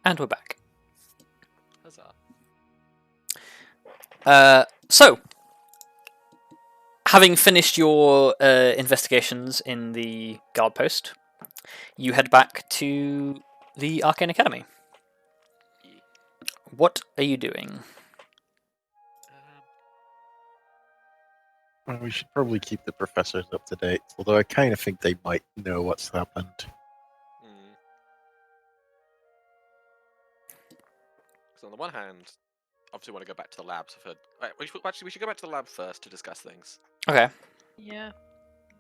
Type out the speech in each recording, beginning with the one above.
And we're back. Huzzah. So, having finished your investigations in the guard post, you head back to the Arcane Academy. Yeah. What are you doing? Well, we should probably keep the professors up to date, although I kind of think they might know what's happened. So on the one hand, obviously want to go back to the labs. I've heard. We should go back to the lab first to discuss things. Okay. Yeah.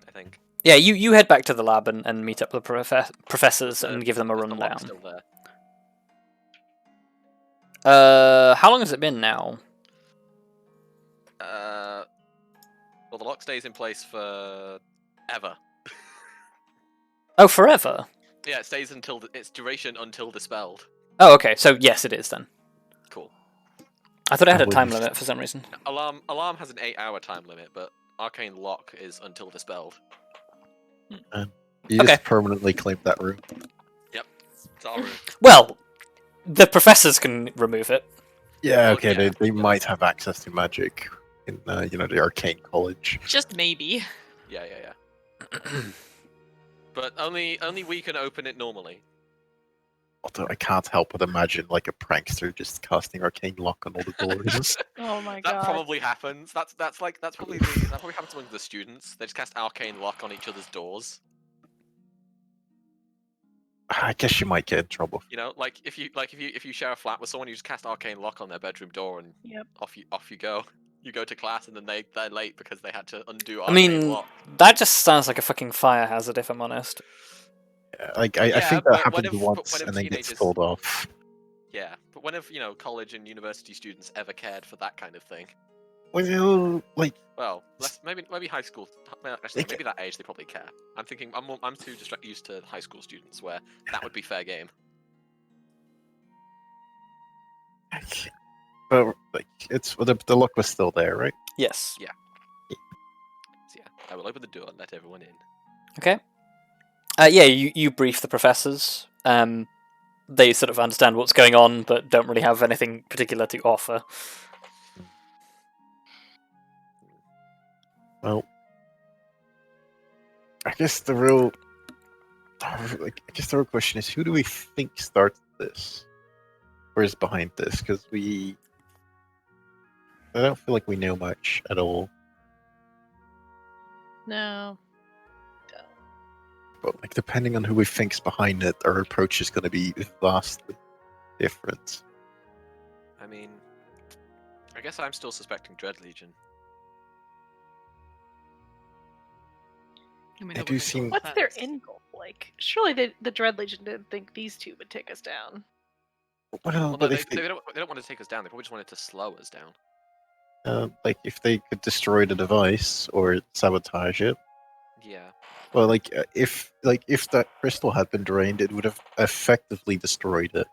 I think. Yeah, you head back to the lab and meet up with the professors and give them a Is the lock rundown. still there? How long has it been now? Well, the lock stays in place for ever. Oh, forever? Yeah, it stays until its duration until dispelled. Oh, okay. So yes, it is then. Cool. I thought it had a That time was- limit for some reason. Alarm has an 8-hour time limit, but arcane lock is until dispelled. You Okay. just permanently claim that room. It's our room. Well, the professors can remove it. Yeah, Well, okay, yeah. they might have access to magic in the arcane college. Just maybe. Yeah. But only we can open it normally. Although I can't help but imagine like a prankster just casting arcane lock on all the doors. Oh my That god. probably happens. That probably happens among the students. They just cast arcane lock on each other's doors. I guess you might get in trouble. You know, like if you share a flat with someone, you just cast arcane lock on their bedroom door, and Yep. off you go. You go to class, and then they're late because they had to undo I arcane mean, lock. that just sounds like a fucking fire hazard, if I'm honest. I Yeah, think but that what happened if- once what if and then gets teenagers- told off. Yeah, but when have college and university students ever cared for that kind of thing? Well, like Well, maybe high school. Well, actually, They maybe that age they probably care. I'm thinking I'm too used to high school students where that would be fair game. but like it's the look was still there, right? Yes. So yeah, I will open the door and let everyone in. Okay. Yeah, you brief the professors. They sort of understand what's going on, but don't really have anything particular to offer. Well, I guess the real question is, who do we think started this, or is behind this? Because I don't feel like we know much at all. No. But like, depending on who we think's behind it, our approach is going to be vastly different. I mean, I guess I'm still suspecting Dread Legion. I mean, They it do would seem- make What's their sense. end goal? Like, surely the Dread Legion didn't think these two would take us down. Well, Well, no, but they if they, don't want to take us down. They probably just wanted to slow us down. if they could destroy the device or sabotage it, Yeah. well, if that crystal had been drained, it would have effectively destroyed it.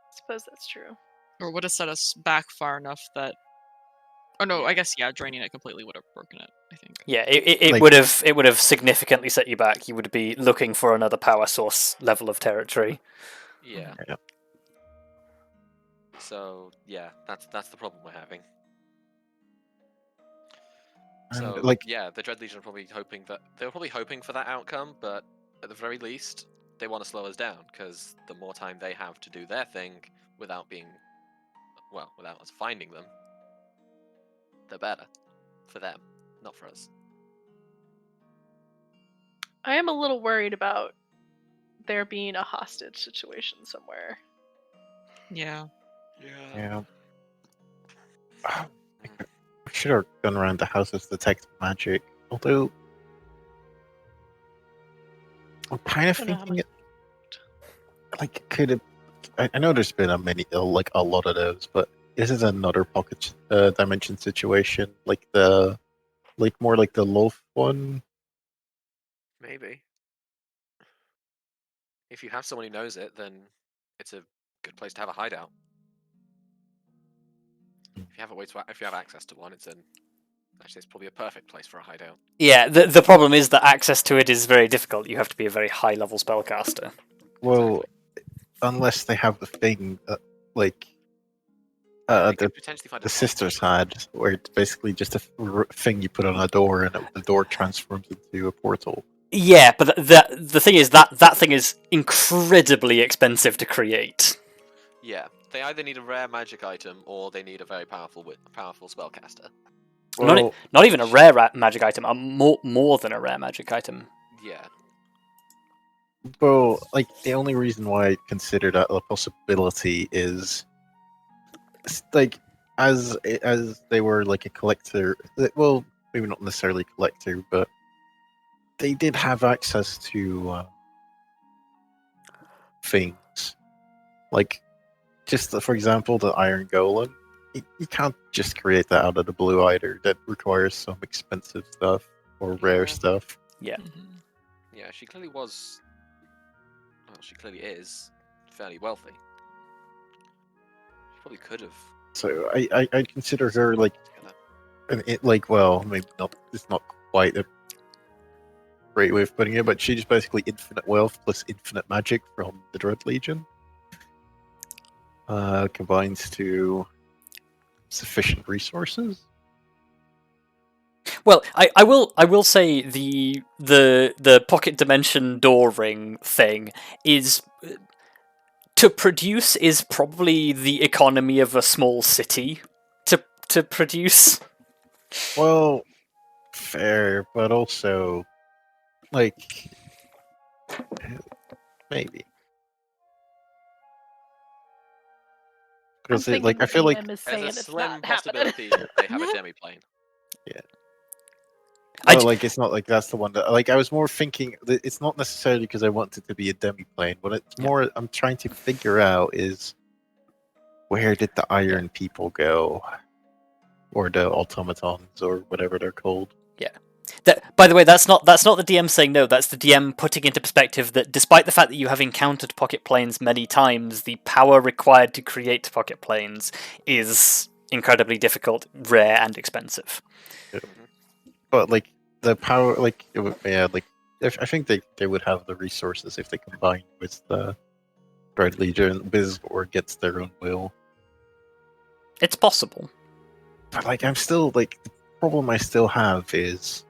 I suppose that's true. Or would have set us back far enough that. Oh no, Yeah. I guess draining it completely would have broken it. I think. Yeah, it Like- would have significantly set you back. You would be looking for another power source level of territory. Yeah. Yeah. So yeah, that's the problem we're having. And, So like- yeah, the Dread Legion are probably hoping for that outcome, but at the very least, they want to slow us down because the more time they have to do their thing without us finding them, the better for them, not for us. I am a little worried about there being a hostage situation somewhere. Yeah. Yeah. We should have gone around the houses to detect magic. Although, I'm kind of Don't know how thinking much- it. Like, could it? I know there's been a lot of those, but this is another pocket dimension situation, more like the loaf one. Maybe. If you have someone who knows it, then it's a good place to have a hideout. If you have access to one, it's Actually, it's probably a perfect place for a hideout. Yeah, the problem is that access to it is very difficult. You have to be a very high level spellcaster. Well, unless they have the thing that, like, They the could potentially find a the spot. sisters had, where it's basically just a thing you put on a door, and the door transforms into a portal. Yeah, but the thing is that thing is incredibly expensive to create. Yeah, they either need a rare magic item or they need a very powerful spellcaster. Well, Not even a rare magic item, a more than a rare magic item. Yeah. well, like the only reason why I consider that a possibility is, like, as they were like a collector. Well, maybe not necessarily collector, but they did have access to things like, just for example, the Iron Golem. You can't just create that out of the blue either. That requires some expensive stuff or rare Yeah. stuff. Yeah. Mhm. Yeah, she clearly was. Well, she clearly is fairly wealthy. She probably could have. So I consider her like Together. like, well, maybe not. It's not quite a great way of putting it, but she's basically infinite wealth plus infinite magic from the Dread Legion. Combines to sufficient resources. Well, I will say the pocket dimension door ring thing is to produce is probably the economy of a small city to produce. Well, fair, but also like maybe I'm because thinking like the I feel like DM is There's saying a it's slim not happening. possibility that they have a demiplane. well, like it's not like that's the one that like I was more thinking that it's not necessarily because I want it to be a demi-plane, but it's Yeah. more I'm trying to figure out is where did the Iron people go, or the automatons, or whatever they're called. By the way, that's not the DM saying no. That's the DM putting into perspective that despite the fact that you have encountered pocket planes many times, the power required to create pocket planes is incredibly difficult, rare, and expensive. But like the power, like yeah, like if I think they would have the resources if they combine with the Dread Legion, Biz, or gets their own will. It's possible. But like I'm still like the problem I still have is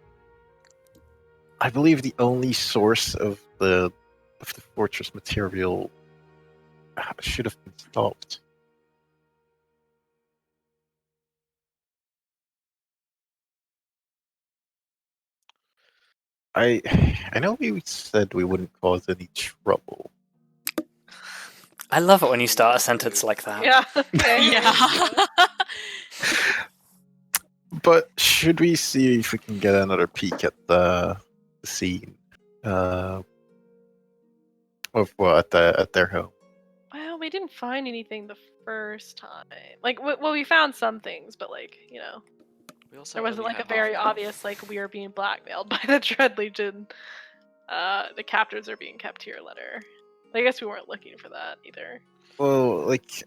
I believe the only source of the fortress material should have been stopped. I know we said we wouldn't cause any trouble. I love it when you start a sentence like that. Yeah. Yeah. But should we see if we can get another peek at the scene of at their home? Well, we didn't find anything the first time. Like, well, we found some things, but like, you know, We also there wasn't only like a had very half an hour. obvious like we are being blackmailed by the Dread Legion. The captives are being kept here letter. I guess we weren't looking for that either. Well, like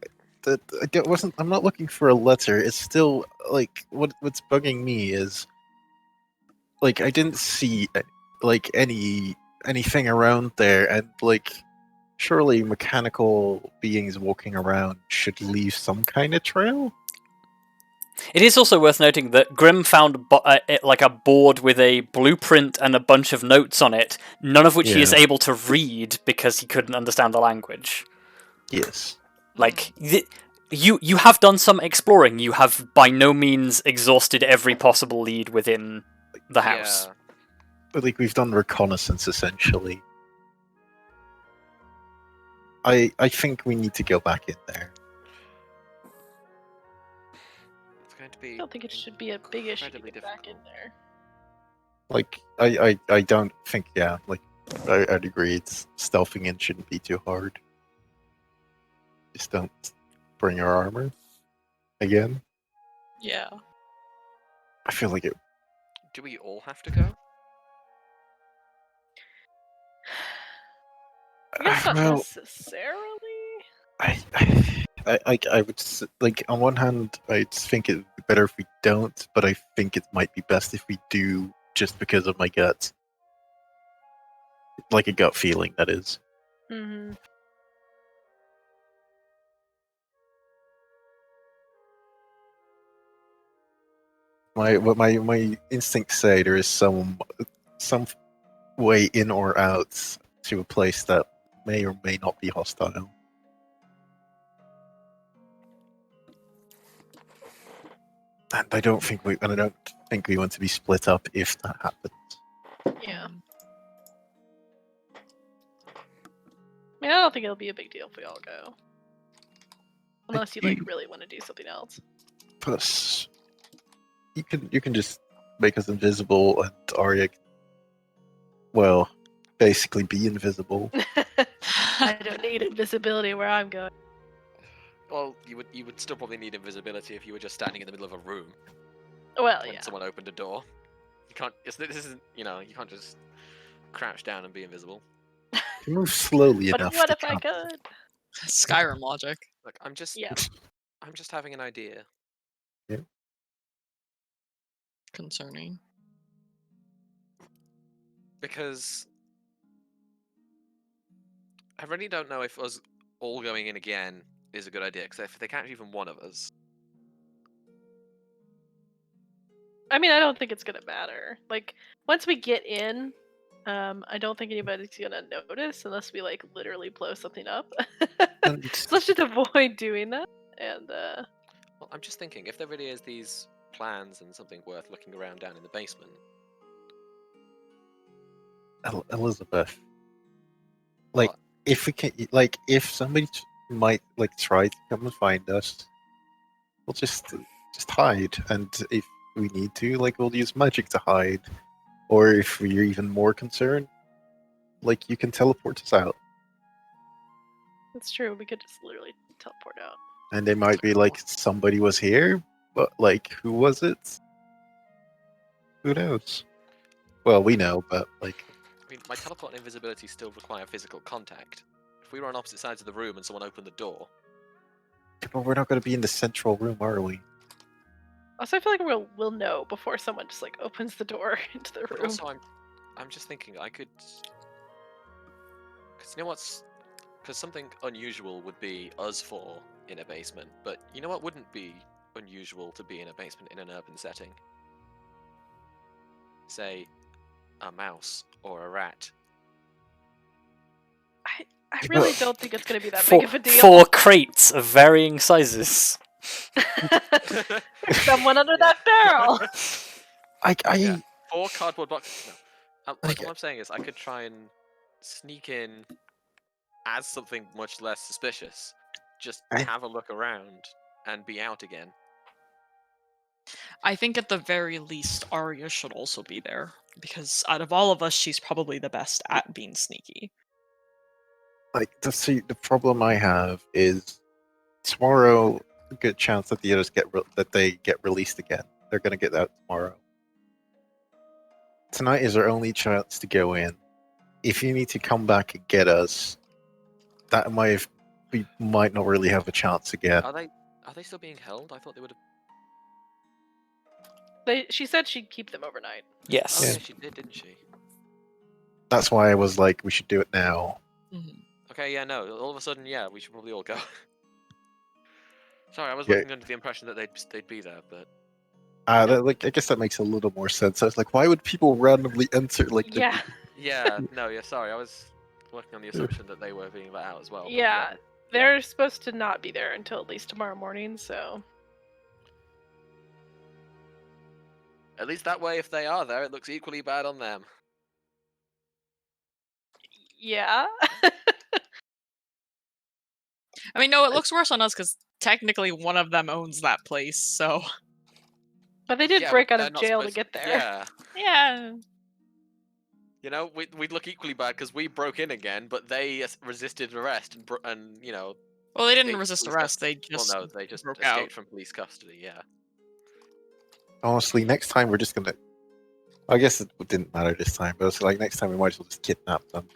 it wasn't. I'm not looking for a letter. It's still like what's bugging me is like I didn't see like anything around there, and like surely mechanical beings walking around should leave some kind of trail. It is also worth noting that Grim found like a board with a blueprint and a bunch of notes on it, none of which he is Yeah. able to read because he couldn't understand the language. Yes. Like you have done some exploring. You have by no means exhausted every possible lead within the house. Yeah. But like we've done reconnaissance essentially. I think we need to go back in there. It's going to I be. don't think it should be a big issue to incredibly get back in difficult. there. Like I don't think like I'd agree it's stealthing in shouldn't be too hard. Just don't bring your armor again. Yeah. I feel like it. Do we all have to go? I guess not Well, necessarily. I I would like on one hand, I think it would be better if we don't, but I think it might be best if we do, just because of my gut, like a gut feeling. That is. Hmm. My instincts say there is some way in or out to a place that may or may not be hostile. And I don't think we want to be split up if that happens. Yeah. I mean, I don't think it'll be a big deal if we all go. Unless you like really want to do something else. Plus, you can just make us invisible, and Arya can, well, basically be invisible. I don't need invisibility where I'm going. Well, you would still probably need invisibility if you were just standing in the middle of a room Well, when yeah. someone opened a door. You can't. This isn't. You can't just crouch down and be invisible. You move slowly But enough. what to if I come. could? Skyrim logic. Look, I'm just Yeah. having an idea. Concerning. Because I really don't know if us all going in again is a good idea. Because if they catch even one of us, I mean, I don't think it's gonna matter. Like, once we get in, I don't think anybody's gonna notice unless we like literally blow something up. And So let's just avoid doing that. And well, I'm just thinking if there really is these plans and something worth looking around down in the basement. Elizabeth, like, What? if we can, like, if somebody might like try to come and find us, we'll just hide, and if we need to, like, we'll use magic to hide, or if we're even more concerned, like, you can teleport us out, it's true. We could just literally teleport out. and they might be like, somebody was here, but like, who was it? Who knows? Well, we know, but like, I mean, my teleport and invisibility still require physical contact. If we were on opposite sides of the room and someone opened the door, but we're not going to be in the central room, are we? Also, I feel like we'll know before someone just like opens the door into the but room. also I'm just thinking I could, because you know what's, because something unusual would be us four in a basement, but you know what wouldn't be unusual to be in a basement in an urban setting? Say, a mouse or a rat. I really don't think it's gonna be that Four, big of a deal. 4 crates of varying sizes. Someone under that barrel. Yeah. 4 cardboard boxes. No. Like, Okay. all I'm saying is I could try and sneak in as something much less suspicious. Just have a look around and be out again. I think at the very least, Arya should also be there. Because out of all of us, she's probably the best at being sneaky. Like, the problem I have is tomorrow, a good chance that the others get released again. They're going to get out tomorrow. Tonight is our only chance to go in. If you need to come back and get us, we might not really have a chance again. Are they still being held? I thought they would have. She said she'd keep them overnight. Yes. Oh, Yeah. yeah, she did, didn't she? That's why I was like, we should do it now. Mm-hmm. Okay, yeah, no. All of a sudden, yeah, we should probably all go. Sorry, I was Yeah. working under the impression that they'd be there, but I guess that makes a little more sense. I was like, why would people randomly enter? Like, Yeah. yeah, no, yeah, sorry, I was working on the assumption that they were being let out as well. but Yeah. They're supposed to not be there until at least tomorrow morning, so At least that way, if they are there, it looks equally bad on them. yeah. I mean, no, it looks worse on us because technically one of them owns that place, so. But they did Yeah, break but out they're of not jail to supposed- get there. Yeah. Yeah. You know, we'd look equally bad because we broke in again, but they resisted arrest and Well, they didn't escaped resist police arrest, custody. they just Well, no, they just broke escaped out. from police custody. Yeah. honestly, next time we're just gonna. I guess it didn't matter this time, but it's like next time we might as well just kidnap them.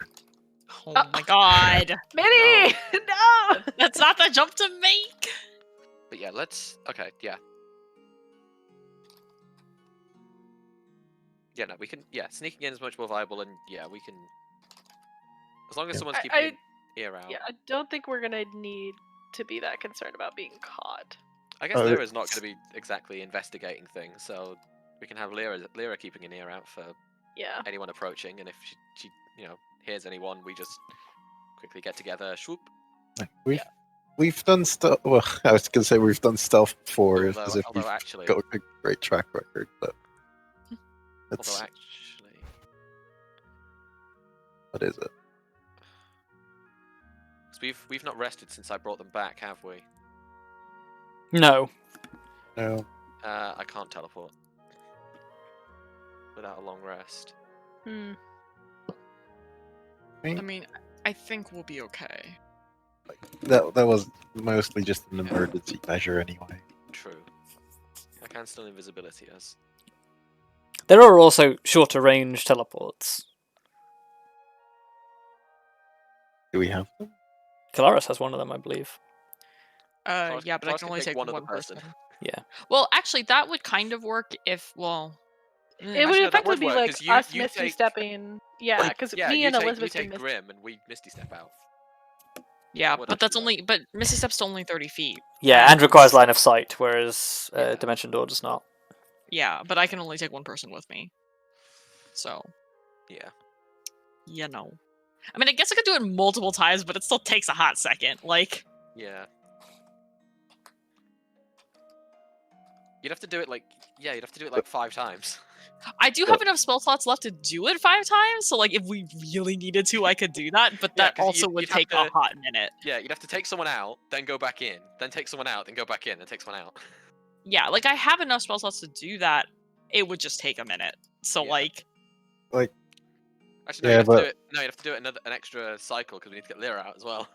Oh Oh my god! Minnie! No! That's not the jump to make! But yeah, let's. Okay, yeah. Yeah, no, we can. Yeah, sneaking in is much more viable, and yeah, we can. As long as Yeah. someone's keeping an ear out. Yeah, I don't think we're gonna need to be that concerned about being caught. I guess Oh, Lyra's not going to be exactly investigating things, so we can have Lyra keeping an ear out for Yeah. anyone approaching, and if she hears anyone, we just quickly get together, swoop. We've done stuff. Well, I was gonna say we've done stealth before, Although, as if we've actually, got a great track record, but although that's actually, what is it? 'cause we've not rested since I brought them back, have we? No. No, I can't teleport without a long rest. Hmm. I mean, I think we'll be okay. that was mostly just an emergency measure anyway. True. I can still invisibility us. There are also shorter range teleports. Do we have them? Kelariis has one of them, I believe. Yeah, but I Clark can only take one one other person. Yeah. Well, actually, that would kind of work if, well... It Actually, would no, that effectively would be work, like 'cause us you Misty take- stepping. Yeah, because Yeah, me you and take, Elizabeth you can take Misty. Grim, and we Misty step out. Yeah, Would but that's actually only... But Misty Step's only 30 feet. Yeah, and requires line of sight, whereas Dimension Door does not. Yeah, but I can only take one person with me. So, Yeah. you know. I mean, I guess I could do it multiple times, but it still takes a hot second. Like... Yeah. You'd have to do it like, yeah, you'd have to do it like 5 times. I do have enough spell slots left to do it 5 times, so like if we really needed to, I could do that, but Yeah, that 'cause also would you'd have take a to- hot minute. Yeah, you'd have to take someone out, then go back in, then take someone out, then go back in, then take someone out. Yeah, like I have enough spell slots to do that. It would just take a minute. So Yeah. like, Actually, no, Yeah, you'd have but- to do it. No, you'd have to do it an extra cycle because we need to get Lyra out as well.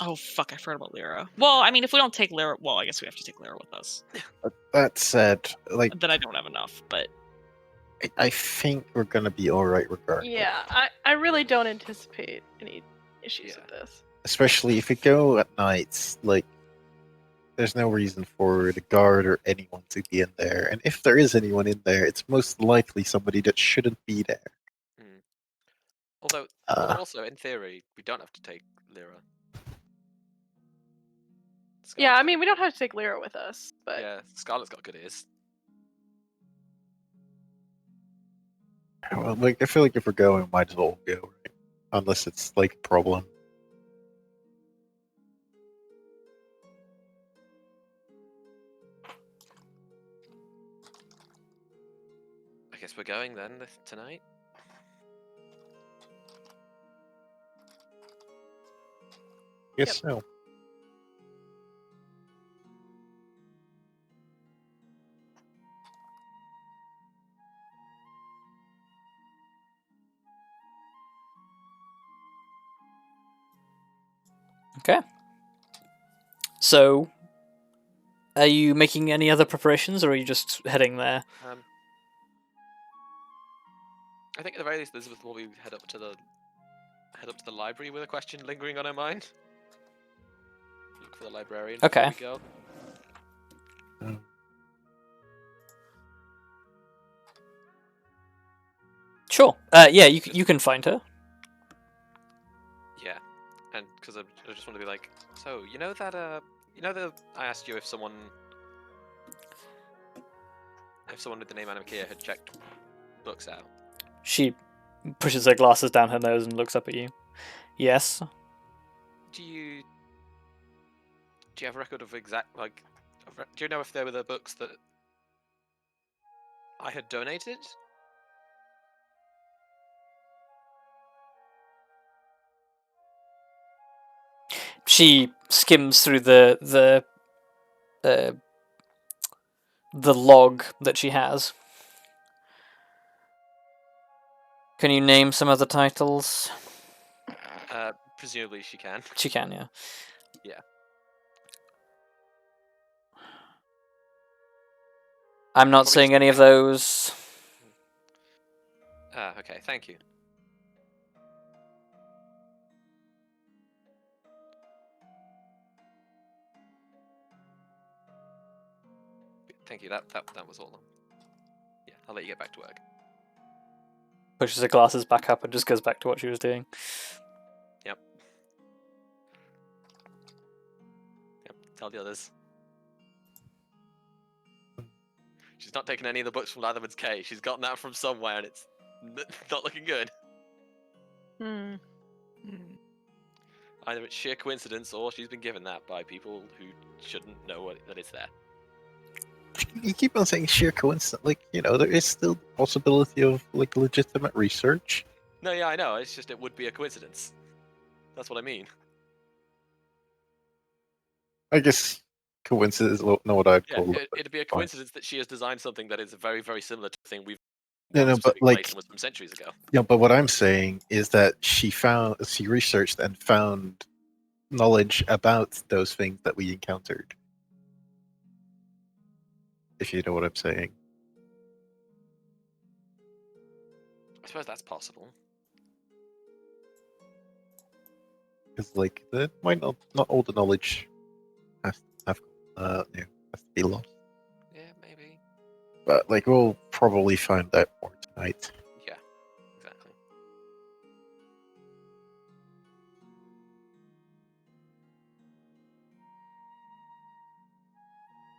oh fuck, I forgot about Lyra. Well, I mean, if we don't take Lyra, well, I guess we have to take Lyra with us. That said, like Then I don't have enough, but I think we're gonna be all right regardless. Yeah, I really don't anticipate any issues with this. Especially if we go at nights, like there's no reason for the guard or anyone to be in there. And if there is anyone in there, it's most likely somebody that shouldn't be there. Although also in theory, we don't have to take Lyra. Yeah, I Scarlet's mean we don't have to take Lyra with us, got- but yeah, Scarlet's got good ears. Well, like I feel like if we're going, we might as well go, right? Unless it's like a problem. I guess we're going then tonight. Yes, so. Okay. So, are you making any other preparations, or are you just heading there? I think at the very least, Elizabeth will be head up to the library with a question lingering on her mind. Look for the librarian. Okay. Before we go. Sure. Yeah, you can find her. Yeah, and because I just want to be like, so you know that I asked you if someone with the name Amakiir had checked books out. She pushes her glasses down her nose and looks up at you. Yes. Do you have a record of exact do you know if they were the books that I had donated? She skims through the log that she has. Can you name some of the titles? Presumably she can. She can, yeah. Yeah. I'm not Probably seeing just any of those. Okay, thank you. Thank you. That was all. Yeah, I'll let you get back to work. Pushes her glasses back up and just goes back to what she was doing. Yep. Tell the others. She's not taken any of the books from Latherman's Cave. She's gotten that from somewhere, and it's not looking good. Hmm. Either it's sheer coincidence, or she's been given that by people who shouldn't know that it's there. You keep on saying sheer coincidence. Like, there is still the possibility of like legitimate research. No, yeah, I know. It's just it would be a coincidence. That's what I mean. I guess coincidence is not what I'd Yeah, call it. it'd be a coincidence that she has designed something that is very, very similar to the thing we've. No, but specific like, place and was from centuries ago. Yeah, but what I'm saying is that she researched and found knowledge about those things that we encountered. If you know what I'm saying. I suppose that's possible. Because like, might not all the knowledge has to be lost. Yeah, maybe. But like, we'll probably find out more tonight. Yeah, exactly.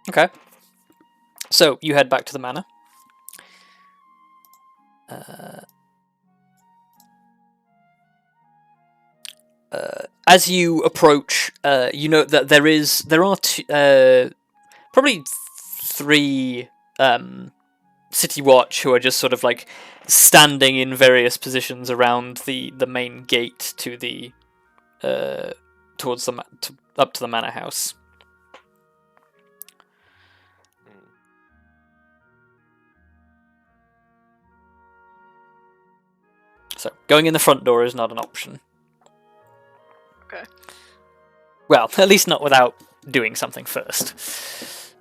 Okay. So you head back to the manor. As you approach, you know that there are probably 3 city watch who are just sort of like standing in various positions around the main gate to the towards the up to the manor house. So going in the front door is not an option. Okay. Well, at least not without doing something first.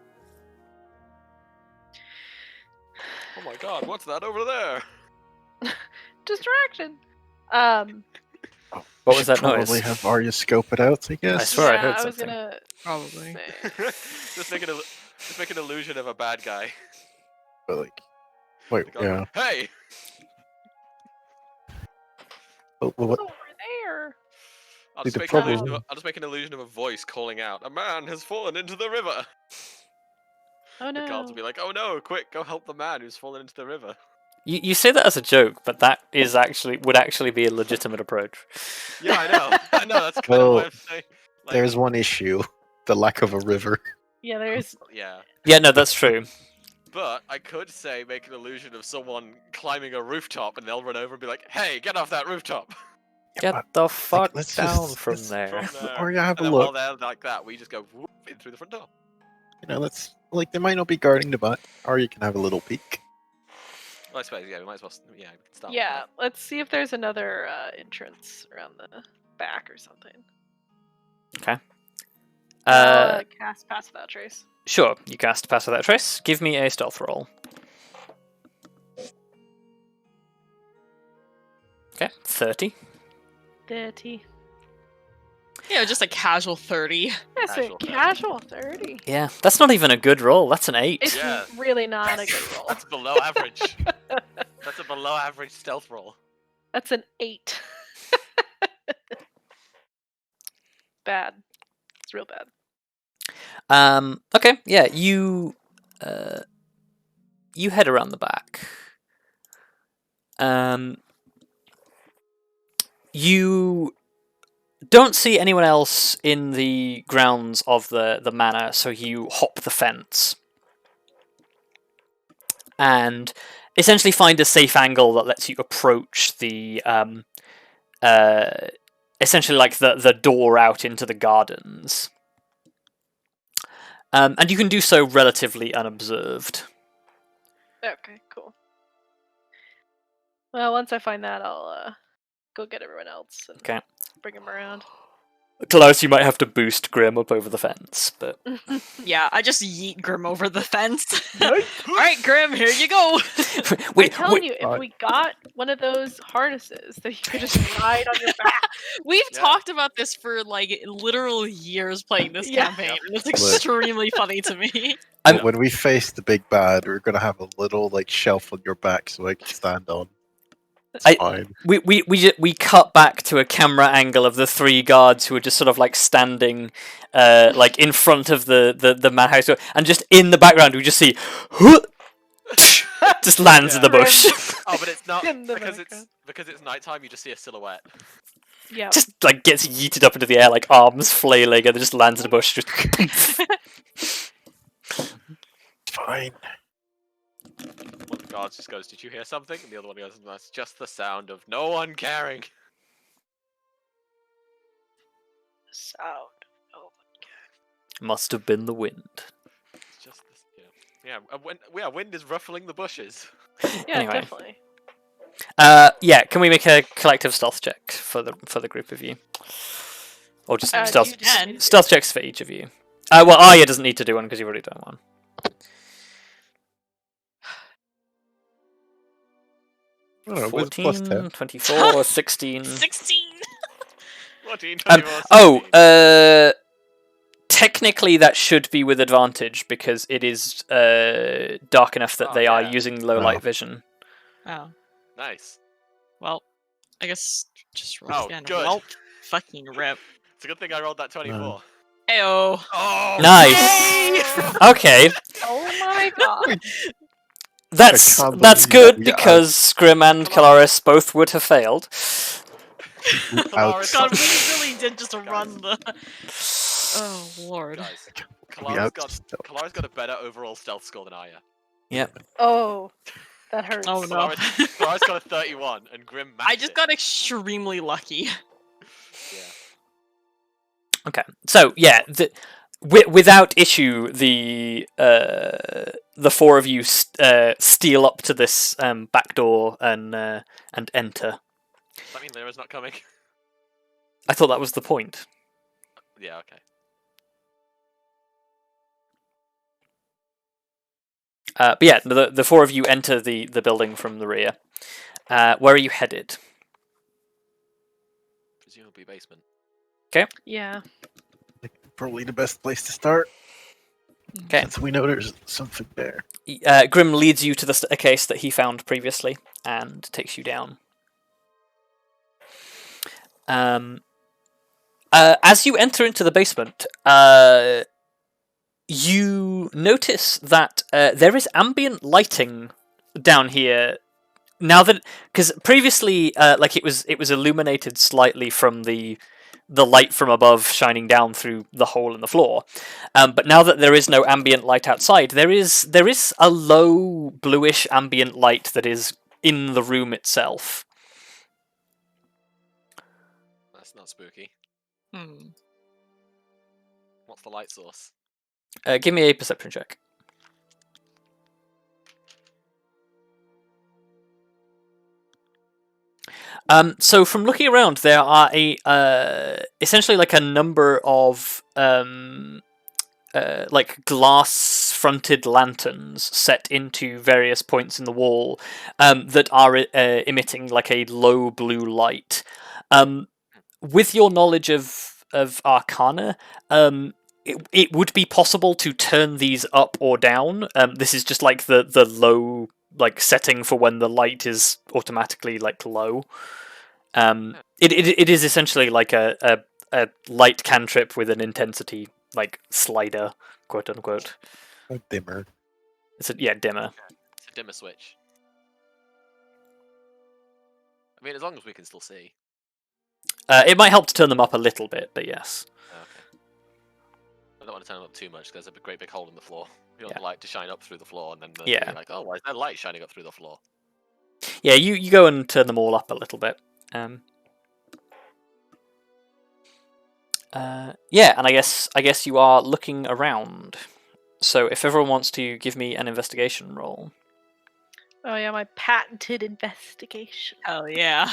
Oh my god, what's that over there? Distraction. What was that Probably noise? have Arya scope it out, I guess. I swear I yeah, heard I was something. gonna Probably. say. just make an illusion of a bad guy. But like, wait, The guy goes, hey! What? It's over there. I'll See, just, the make problem- I'll just make an illusion of a voice calling out, a man has fallen into the river! Oh The guards no. will be like, oh no, quick, go help the man who's fallen into the river. You say that as a joke, but that is would actually be a legitimate approach. Yeah, I know. I know, that's kind of Well, what I'm saying. Like, There's one issue: the lack of a river. Yeah, there's. yeah. Yeah, no, that's true. But I could say make an illusion of someone climbing a rooftop and they'll run over and be like, hey, get off that rooftop! Get but, the fuck let's down just- from let's- there. From there. Arya, have And a then while look. they're like that, we just go whoop in through the front door. Let's like, they might not be guarding the butt. Arya can have a little peek. Well, I suppose, yeah, we might as well, yeah, we can start with Yeah, that. let's see if there's another entrance around the back or something. Okay. Cast Pass Without Trace. Sure, you cast Pass Without Trace. Give me a stealth roll. Okay, 30. 30. Yeah, just a casual 30. That's a Casual 30. casual 30. Yeah, that's not even a good roll. That's an 8. It's Yeah. really not a good roll. That's below average. That's a below average stealth roll. That's an 8. Bad. It's real bad. Okay, yeah, you head around the back. You don't see anyone else in the grounds of the manor, so you hop the fence. And essentially find a safe angle that lets you approach the essentially like the door out into the gardens. And you can do so relatively unobserved. Okay, cool. Well, once I find that, I'll go get everyone else and Okay. bring them around. Klaus, you might have to boost Grim up over the fence, but Yeah, I just yeet Grim over the fence. Alright, Grim, here you go. I'm telling you, if we got one of those harnesses that you could just ride on your back. We've Yeah. talked about this for like literal years playing this Yeah. campaign, and it's Look. extremely funny to me. I'm- when we face the big bad, we're gonna have a little like shelf on your back so I can stand on. It's I- fine. We cut back to a camera angle of the 3 guards who are just sort of like standing, like in front of the madhouse door, and just in the background we just see, just lands in the bush. Oh, but it's not In the because background. it's nighttime. You just see a silhouette. Yeah. Just like gets yeeted up into the air, like arms flailing, and then just lands in a bush. Just It's fine. One of the guards just goes, "Did you hear something?" And the other one goes, "That's just the sound of no one caring." Sound. Oh. must have been the wind. It's just this, wind is ruffling the bushes. Yeah, Anyway. definitely. Yeah. Can we make a collective stealth check for the group of you, or just stealth you just need to do stealth checks for each of you? Well, Arya doesn't need to do one because you've already done one. I don't know, with plus 14, 10. 24, 16. 16. 14, Um, 24, oh, 16. technically that should be with advantage because it is dark enough that Oh, they are yeah. using low Oh. light vision. Oh, Nice. well, I guess just roll Oh, again. good. Well, fucking rip. It's a good thing I rolled that 24. Ayo. Oh, Nice. Okay, Oh my god. that's can't believe good that we are- because Grim and Kelariis both would have failed. Kelariis God, got- we really did just Guys. run the. Oh lord. Guys, We Kelariis got a better overall stealth score than Arya. Oh, that hurts. Oh no. Kelariis got a 31, and Grim matched I just got extremely lucky. Yeah. Okay, so yeah, without issue, the 4 of you steal up to this back door and enter. Does that mean Lyra's not coming? I thought that was the point. Yeah, okay. But yeah, the 4 of you enter the building from the rear. Where are you headed? Presumably basement. Yeah. Probably the best place to start. Okay. Since we know there's something there. Grim leads you to the staircase that he found previously and takes you down. As you enter into the basement, you notice that there is ambient lighting down here. Now that, because previously, like it was illuminated slightly from the light from above shining down through the hole in the floor. But now that there is no ambient light outside, there is a low bluish ambient light that is in the room itself. That's not spooky. Hmm. What's the light source? Give me a perception check. So from looking around, there are essentially like a number of like glass-fronted lanterns set into various points in the wall that are emitting like a low blue light. With your knowledge of Arcana, it would be possible to turn these up or down. This is just like the low like setting for when the light is automatically like low. It is essentially like a light cantrip with an intensity like slider, quote unquote. A dimmer. It's dimmer. It's a dimmer switch. I mean, as long as we can still see. It might help to turn them up a little bit, but yes. Oh, okay. I don't want to turn them up too much. There's a great big hole in the floor. You want Yeah. the light to shine up through the floor, and then Yeah. be like, oh, why is there light shining up through the floor? Yeah, you go and turn them all up a little bit. Yeah, and I guess you are looking around. So if everyone wants to give me an investigation roll. Oh yeah, my patented investigation. Hell yeah.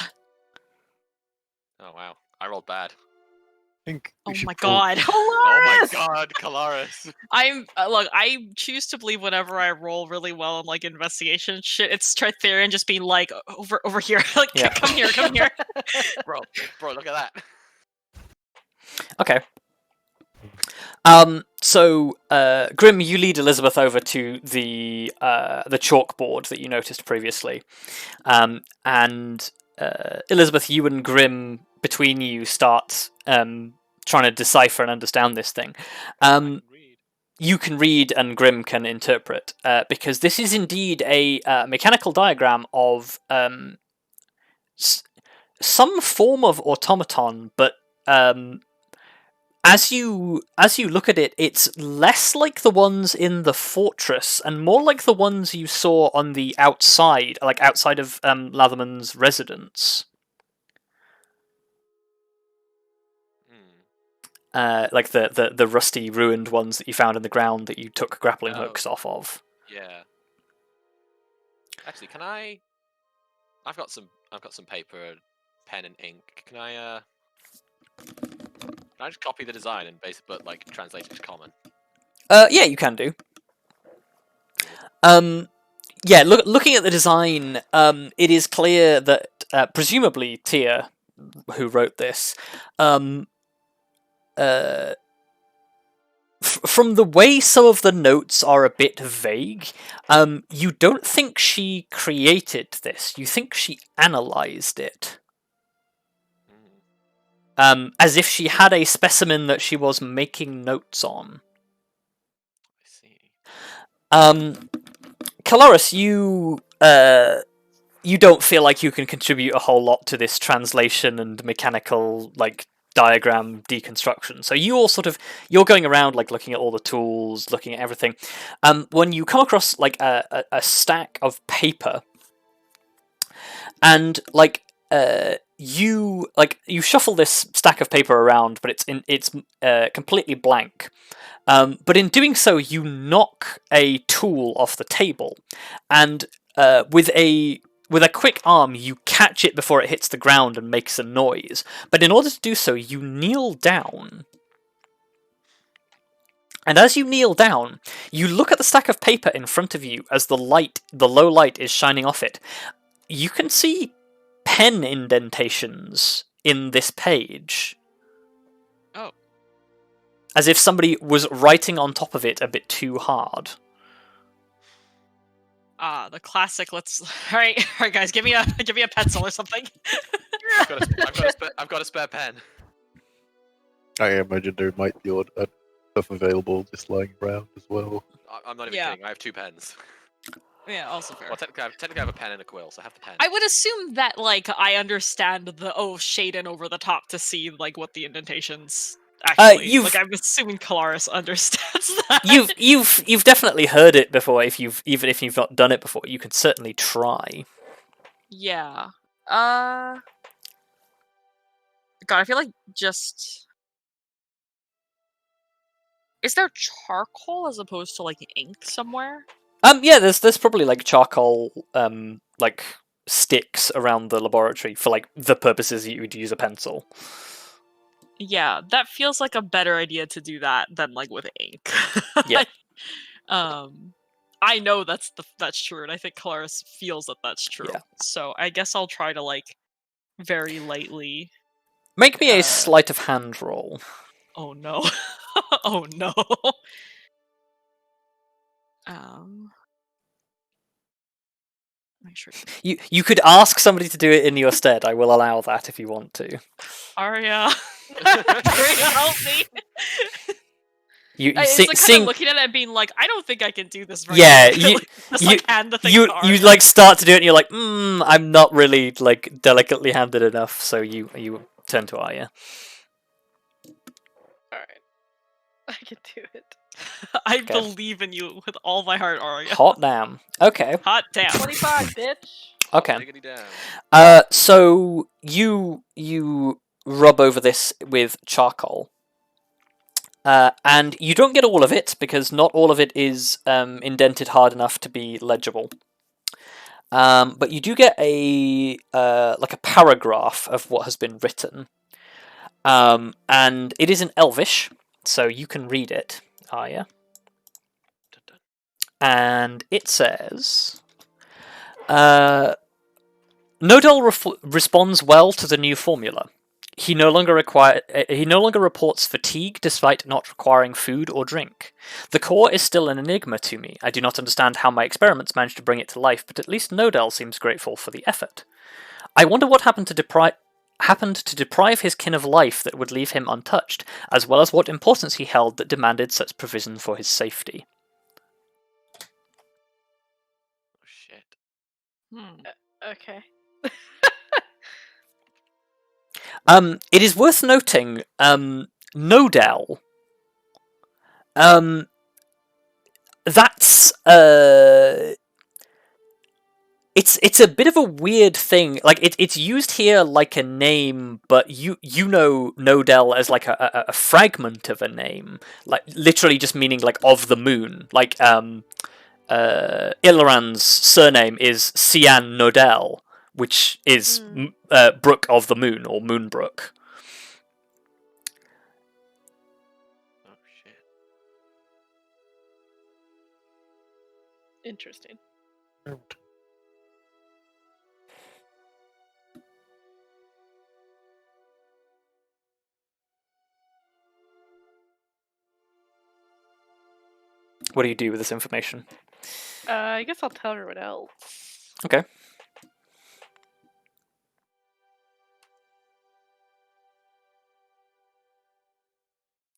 Oh wow, I rolled bad. I think Oh we should my probably- god. Oh my god, Kelariis! I'm look. I choose to believe whenever I roll really well in like investigation shit, it's Tritherian just being like over here, like Yeah. come here. bro, look at that. Okay. So, Grim, you lead Elizabeth over to the chalkboard that you noticed previously, and Elizabeth, you and Grim, between you, start trying to decipher and understand this thing. Read. You can read and Grim can interpret, because this is indeed a mechanical diagram of some form of automaton, but as you look at it, it's less like the ones in the fortress and more like the ones you saw on the outside, like outside of Latherman's residence. Like the rusty, ruined ones that you found in the ground that you took grappling hooks off of. Yeah. Actually, can I? I've got some paper, pen, and ink. Can I just copy the design and basically like translate it to common? Yeah, you can do. Yeah, looking at the design, it is clear that presumably Tia, who wrote this, from the way some of the notes are a bit vague, you don't think she created this. You think she analysed it. As if she had a specimen that she was making notes on. I see. Kelariis, you don't feel like you can contribute a whole lot to this translation and mechanical diagram deconstruction. So you're going around looking at all the tools, looking at everything. When you come across a stack of paper, and you shuffle this stack of paper around, but it's completely blank. But in doing so, you knock a tool off the table, and with a quick arm, you catch it before it hits the ground and makes a noise. But in order to do so, you kneel down. And as you kneel down, you look at the stack of paper in front of you as the low light is shining off it. You can see pen indentations in this page. Oh. As if somebody was writing on top of it a bit too hard. The classic. All right, guys, give me a pencil or something. I've got a spare pen. I imagine there might be stuff available just lying around as well. I'm not even kidding. I have 2 pens. Yeah, also fair. Well, technically I have a pen and a quill, so I have the pen. I would assume that I understand the shading over the top to see what the indentations actually. I'm assuming Kelariis understands that. You've definitely heard it before. Even if you've not done it before, you can certainly try. Yeah. God, I feel like just. Is there charcoal as opposed to ink somewhere? Yeah, there's probably charcoal sticks around the laboratory for the purposes you would use a pencil. Yeah, that feels like a better idea to do that than with ink. Yeah. I know that's true, and I think Kelariis feels that that's true. Yeah. So I guess I'll try to very lightly. Make me a sleight of hand roll. Oh no! Oh no! Make sure. You could ask somebody to do it in your stead. I will allow that if you want to. Arya, help me! It's kind of looking at it and being I don't think I can do this right yeah, now. Hand the thing to Arya. You start to do it and you're like, I'm not really delicately handed enough, so you turn to Arya. Alright. I can do it. I believe in you with all my heart, Arya. Hot damn. Okay. Hot damn. 25, bitch! Okay. So you rub over this with charcoal. And you don't get all of it, because not all of it is indented hard enough to be legible. But you do get a paragraph of what has been written. And it is in Elvish, so you can read it, Arya. And it says... Nodal responds well to the new formula. He no longer reports fatigue despite not requiring food or drink. The core is still an enigma to me. I do not understand how my experiments managed to bring it to life, but at least Nodell seems grateful for the effort. I wonder what happened to deprive his kin of life that would leave him untouched, as well as what importance he held that demanded such provision for his safety. Oh shit. Okay. It is worth noting, Nodell. That's it's a bit of a weird thing. Like it's used here like a name, but you know Nodell as like a fragment of a name, like literally just meaning like of the moon. Like Ilaran's surname is Sian Nodell, which is Brook of the Moon or Moonbrook. Oh shit. Interesting. What do you do with this information? I guess I'll tell everyone else. Okay.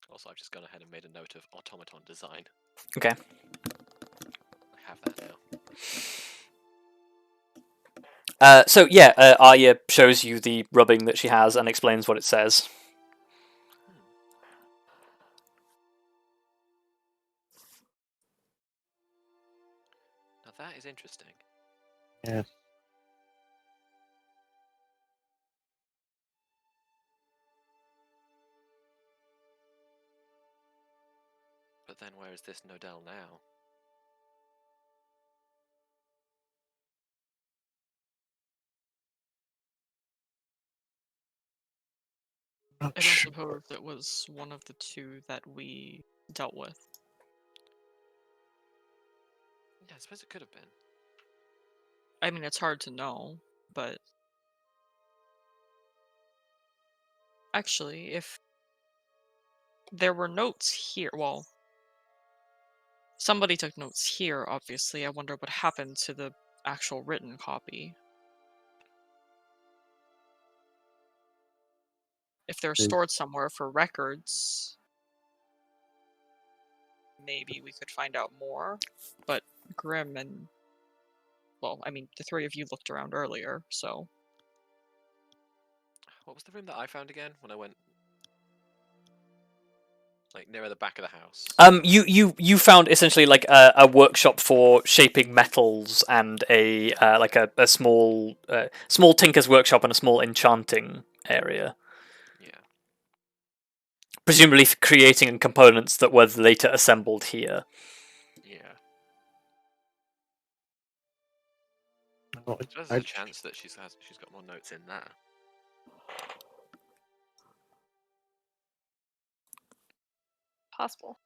Also, I've just gone ahead and made a note of automaton design. Okay. I have that now. So yeah, Arya shows you the rubbing that she has and explains what it says. Now that is interesting. Yeah. But then where is this Nodell now? Not I don't sure. suppose it was one of the two that we dealt with. Yeah, I suppose it could have been. I mean, it's hard to know, but actually, if there were notes here, well, somebody took notes here, obviously. I wonder what happened to the actual written copy. If they're stored somewhere for records, maybe we could find out more. But Grim and, well, I mean, the three of you looked around earlier, so. What was the room that I found again when I went, like, nearer the back of the house? You found essentially like a workshop for shaping metals and a like a small tinker's workshop and a small enchanting area. Yeah. Presumably for creating components that were later assembled here. Yeah. Well, There's a chance that she's got more notes in there. Possible.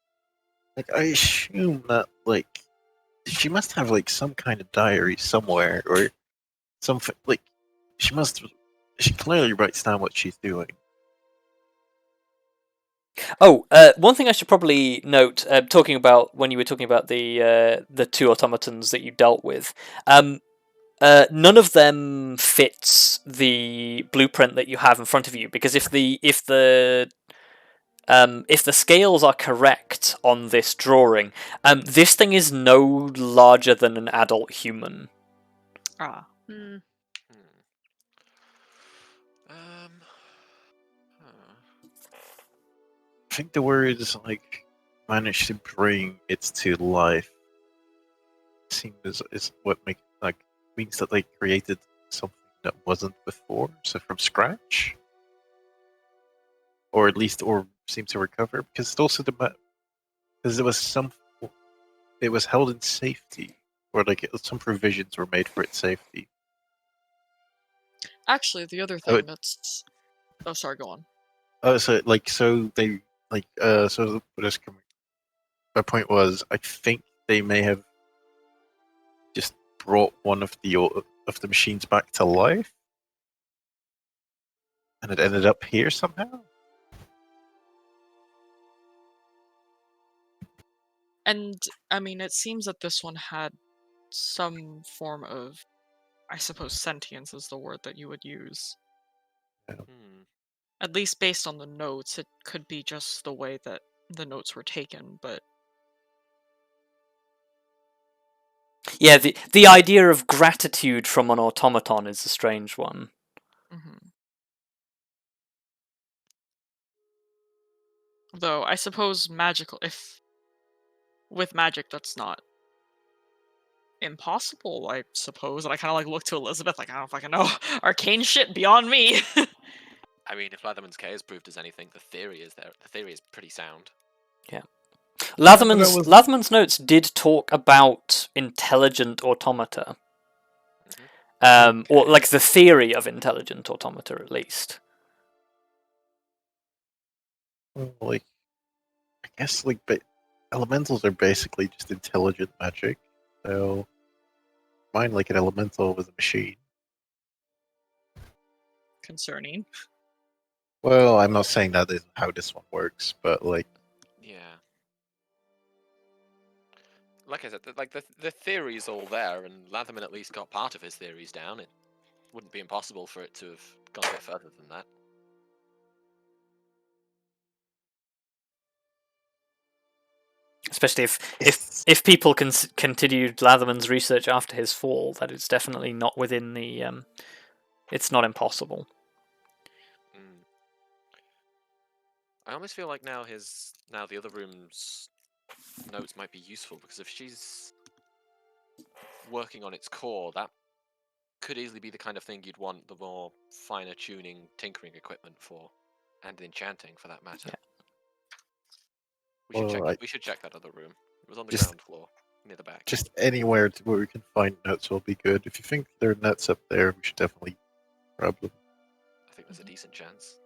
like I assume that like she must have like some kind of diary somewhere or something. Like she clearly writes down what she's doing. Oh, one thing I should probably note, talking about when you were talking about the two automatons that you dealt with, none of them fits the blueprint that you have in front of you, because if the scales are correct on this drawing, this thing is no larger than an adult human. Ah. Hmm. I think the words like managed to bring it to life seems is what means that they created something that wasn't before, so from scratch, or at least seem to recover, because it also because it was held in safety, or like some provisions were made for its safety. Actually, the other thing that's... Oh, sorry, go on. Oh, so they so this my point was, I think they may have just brought one of the machines back to life. And it ended up here somehow? And, I mean, it seems that this one had some form of, I suppose sentience is the word that you would use. Hmm. At least based on the notes, it could be just the way that the notes were taken, but... Yeah, the idea of gratitude from an automaton is a strange one. Though, I suppose magical, if... With magic, that's not impossible, I suppose. And I kind of like look to Elizabeth like, I don't fucking know. Arcane shit beyond me! I mean, if Latherman's K is proved as anything, the theory is there. The theory is pretty sound. Yeah. Latherman's notes did talk about intelligent automata. Or like the theory of intelligent automata, at least. Well, like, I guess like, elementals are basically just intelligent magic. So, mine like an elemental with a machine. Concerning. Well, I'm not saying that is how this one works, but like, Yeah. Like I said, like the theory's all there, and Latherman at least got part of his theories down. It wouldn't be impossible for it to have gone a bit further than that. Especially if people continued Latherman's research after his fall, that is definitely not within the. It's not impossible. I almost feel like now the other room's notes might be useful, because if she's working on its core, that could easily be the kind of thing you'd want the more finer tuning, tinkering equipment for, and enchanting for that matter. Yeah. We should check that other room. It was on the Just- ground floor, near the back. just anywhere where we can find notes will be good. If you think there are notes up there, we should definitely grab them. I think there's a decent chance.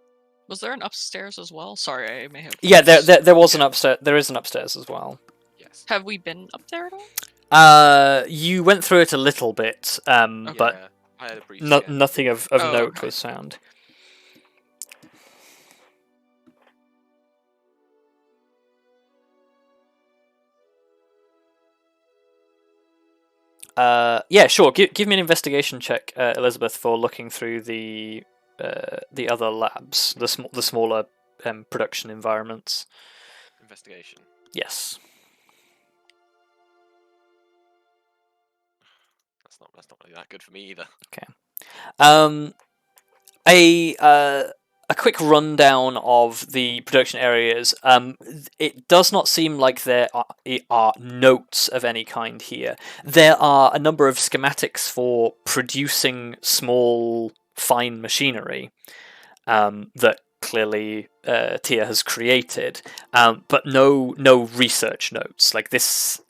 Was there an upstairs as well? Sorry, I may have... Yeah, there was an upstairs. There is an upstairs as well. Yes. Have we been up there at all? You went through it a little bit, but Yeah, I had a brief scan. nothing of Oh, note okay. was found. Yeah, sure. Give me an investigation check, Elizabeth, for looking through the other labs, the smaller production environments. Investigation. Yes. That's not really that good for me either. A quick rundown of the production areas. It does not seem like there are notes of any kind here. There are a number of schematics for producing small, fine machinery that clearly Tia has created, but no research notes. Like these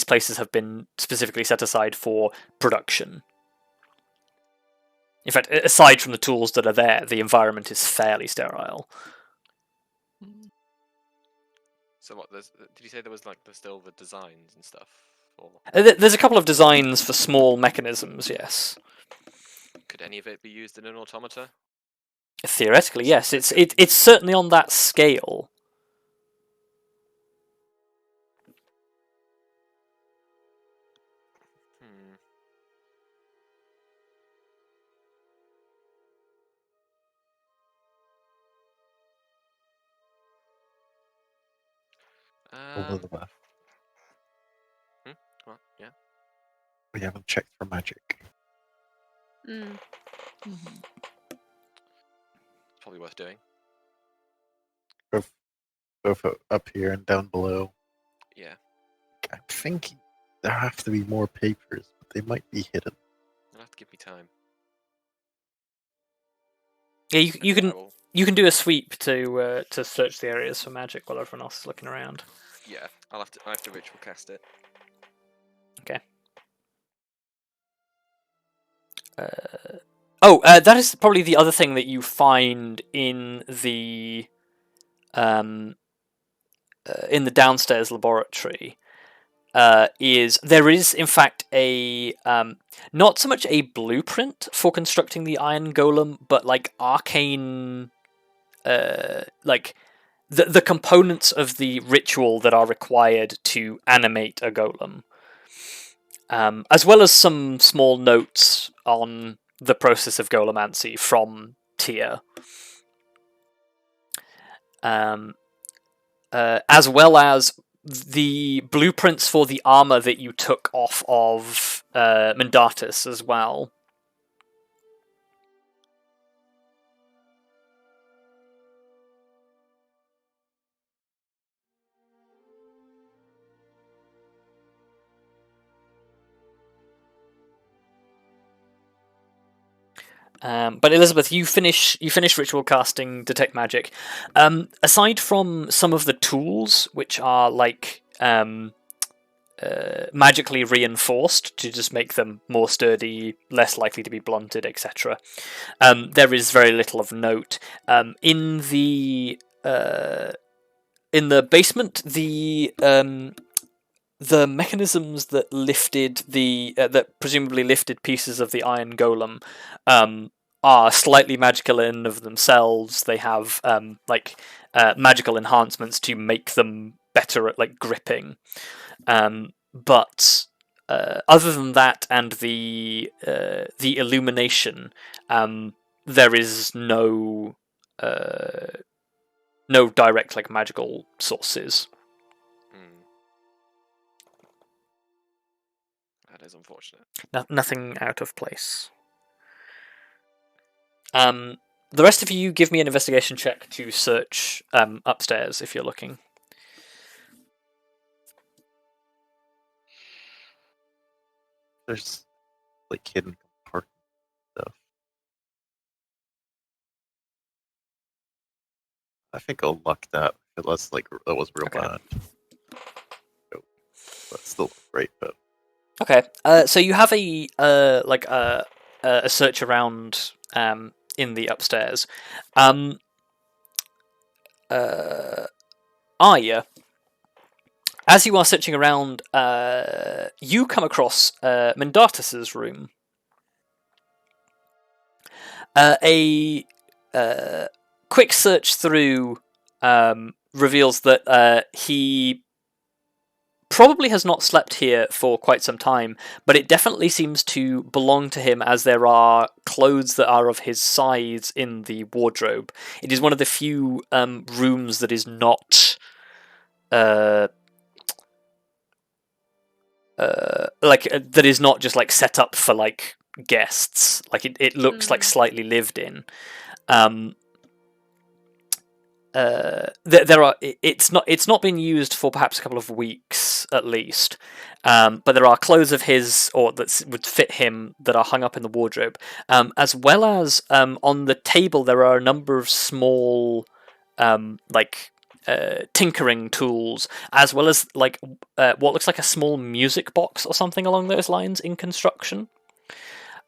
places have been specifically set aside for production. In fact, aside from the tools that are there, the environment is fairly sterile. So what? Did you say there was still the designs and stuff? Or There's a couple of designs for small mechanisms, yes. could any of it be used in an automata? Theoretically, yes. It's certainly on that scale. Elizabeth, What? Yeah. we haven't checked for magic. Probably worth doing. Both up here and down below. Yeah. I'm thinking there have to be more papers, but they might be hidden. You'll have to give me time. Yeah, you can do a sweep to search the areas for magic while everyone else is looking around. Yeah, I have to ritual cast it. Okay. That is probably the other thing that you find in the downstairs laboratory. is there is in fact a not so much a blueprint for constructing the Iron Golem, but like arcane, like the components of the ritual that are required to animate a golem, as well as some small notes on the process of golemancy from Tyr. As well as the blueprints for the armor that you took off of Mendatus as well. But Elizabeth, you finish ritual casting detect magic. Aside from some of the tools, which are like magically reinforced to just make them more sturdy, less likely to be blunted, etc. There is very little of note. In the basement, the mechanisms that lifted that presumably lifted pieces of the Iron Golem are slightly magical in of themselves. They have magical enhancements to make them better at like gripping. But other than that, and the illumination, there is no direct like magical sources. That is unfortunate. Nothing out of place. The rest of you give me an investigation check to search upstairs if you're looking. There's like hidden compartment stuff. I think I'll luck that. That's like that was real Okay. bad. So, that's still great, but Okay. So you have a search around in the upstairs. Arya, as you are searching around, you come across Mendatus's room. A quick search through reveals that he probably has not slept here for quite some time, but it definitely seems to belong to him, as there are clothes that are of his size in the wardrobe. It is one of the few rooms that is not that is not just like set up for like guests. Like it looks like slightly lived in. There are. It's not been used for perhaps a couple of weeks at least, but there are clothes of his or that would fit him that are hung up in the wardrobe, as well as on the table there are a number of small, tinkering tools, as well as like what looks like a small music box or something along those lines in construction.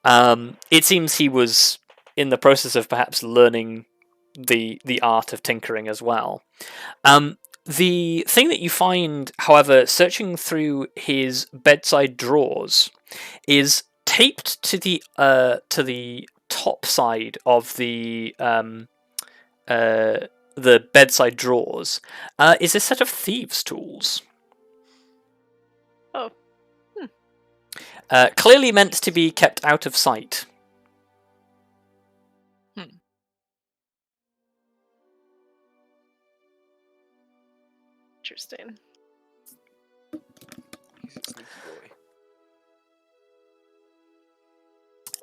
It seems he was in the process of perhaps learning the art of tinkering as well. The thing that you find, however, searching through his bedside drawers, is taped to the top side of the bedside drawers, is a set of thieves' tools. Oh. Clearly meant to be kept out of sight. Interesting. He's a sneaky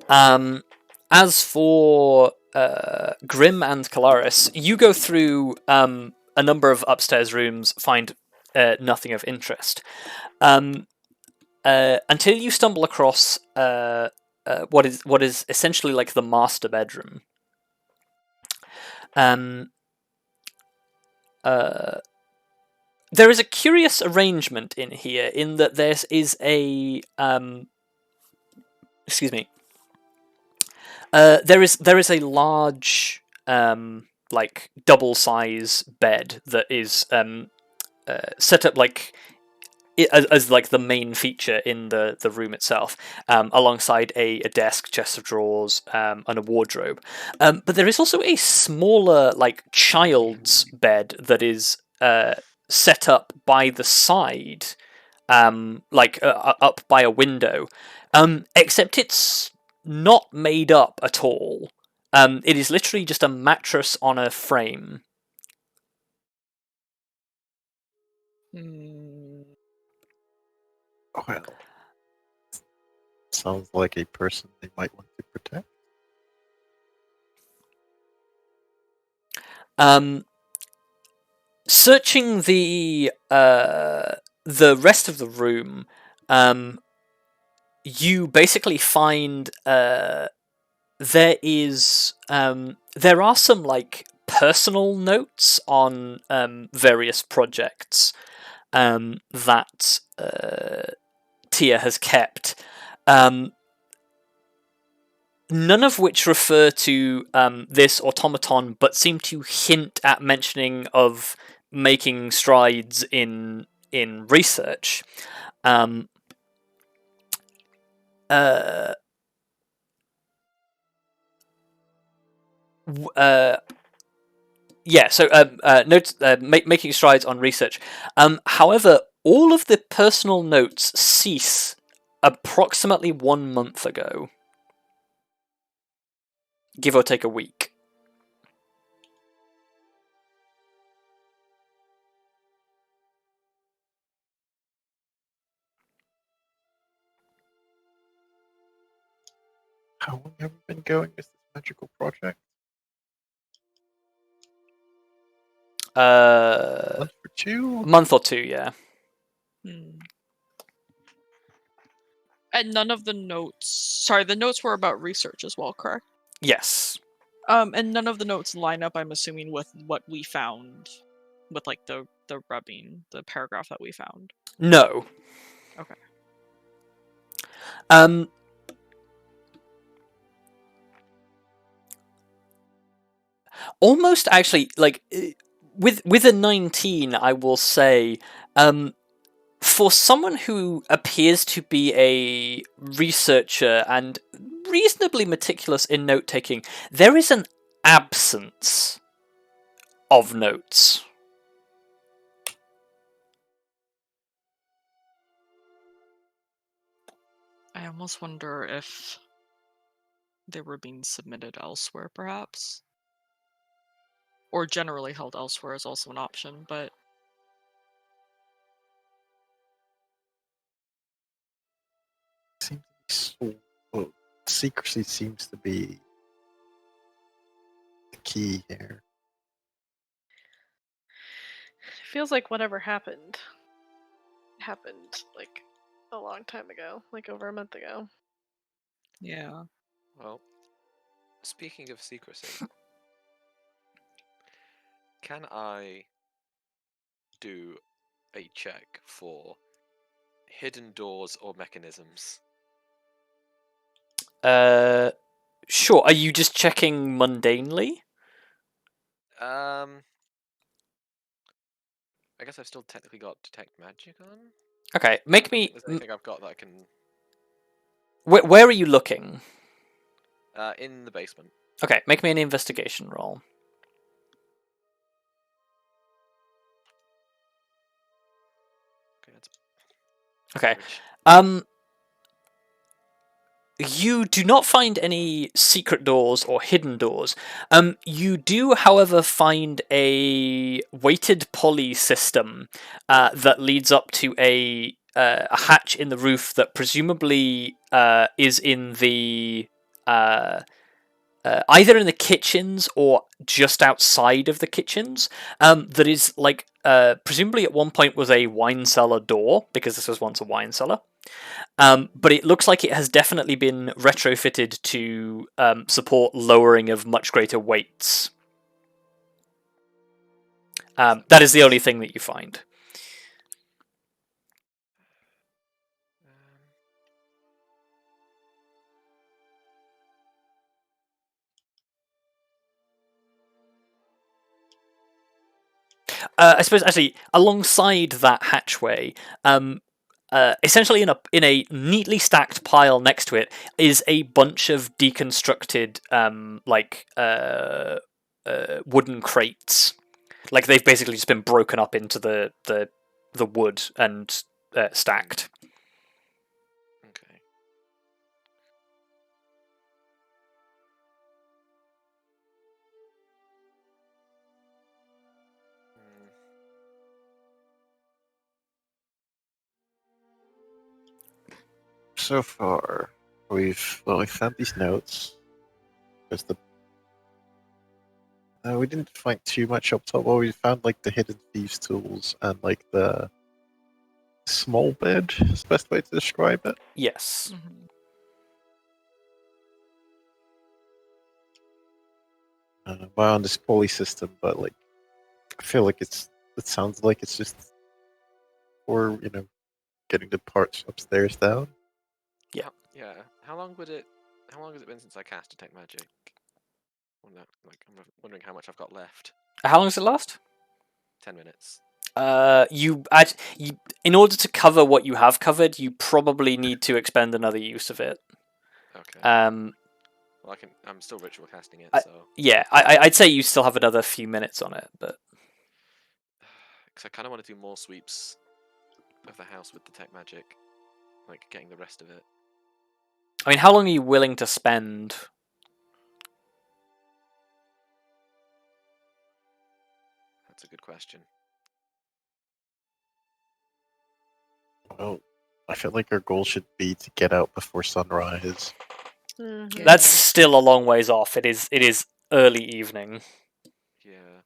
boy. As for Grim and Kelariis, you go through a number of upstairs rooms, find nothing of interest, until you stumble across what is essentially like the master bedroom. There is a curious arrangement in here, in that there is a there is a large double size bed that is set up like as like the main feature in the room itself, alongside a desk, chest of drawers, and a wardrobe. But there is also a smaller, like, child's bed that is set up by the side, up by a window. Except it's not made up at all. It is literally just a mattress on a frame. Well, sounds like a person they might want to protect. Searching the rest of the room, you basically find there are some, like, personal notes on various projects that Tia has kept. None of which refer to this automaton, but seem to hint at mentioning of making strides in research. Notes making strides on research. However, all of the personal notes cease approximately 1 month ago, give or take a week. How long have you been going with this magical project? Month or two? Month or two, yeah. And none of the notes... Sorry, the notes were about research as well, correct? Yes. And none of the notes line up, I'm assuming, with what we found. With, like, the rubbing, the paragraph that we found. No. Okay. Almost, actually, like, with a 19, I will say, for someone who appears to be a researcher and reasonably meticulous in note-taking, there is an absence of notes. I almost wonder if they were being submitted elsewhere, perhaps. Or generally held elsewhere is also an option, but... Secrecy seems to be the key here. It feels like whatever happened, like a long time ago, like over a month ago. Yeah. Well, speaking of secrecy, can I do a check for hidden doors or mechanisms? Sure. Are you just checking mundanely? I guess I've still technically got detect magic on. Okay, make me... There's anything I've got that I can... Where are you looking? In the basement. Okay, make me an investigation roll. Okay, that's Okay. average. You do not find any secret doors or hidden doors. You do, however, find a weighted pulley system that leads up to a hatch in the roof that presumably is in the either in the kitchens or just outside of the kitchens. That is, like, presumably at one point was a wine cellar door, because this was once a wine cellar. But it looks like it has definitely been retrofitted to support lowering of much greater weights. That is the only thing that you find. I suppose, actually, alongside that hatchway, essentially in a neatly stacked pile next to it is a bunch of deconstructed wooden crates. Like they've basically just been broken up into the wood and stacked. Okay. So far, we found these notes. There's the we didn't find too much up top. Well, we found like the hidden thieves' tools and like the small bed. Is the best way to describe it. Yes. Well, on this pulley system, but like I feel like it sounds like it's just for getting the parts upstairs down. Yeah. How long has it been since I cast Detect Magic? I'm wondering how much I've got left. How long does it last? 10 minutes. In order to cover what you have covered, you probably need to expend another use of it. Okay. Well, I'm still ritual casting it, so. Yeah, I'd say you still have another few minutes on it, but. Because I kind of want to do more sweeps of the house with Detect Magic, like getting the rest of it. I mean, how long are you willing to spend? That's a good question. Well, I feel like our goal should be to get out before sunrise. Mhm. That's still a long ways off. It is early evening. Yeah.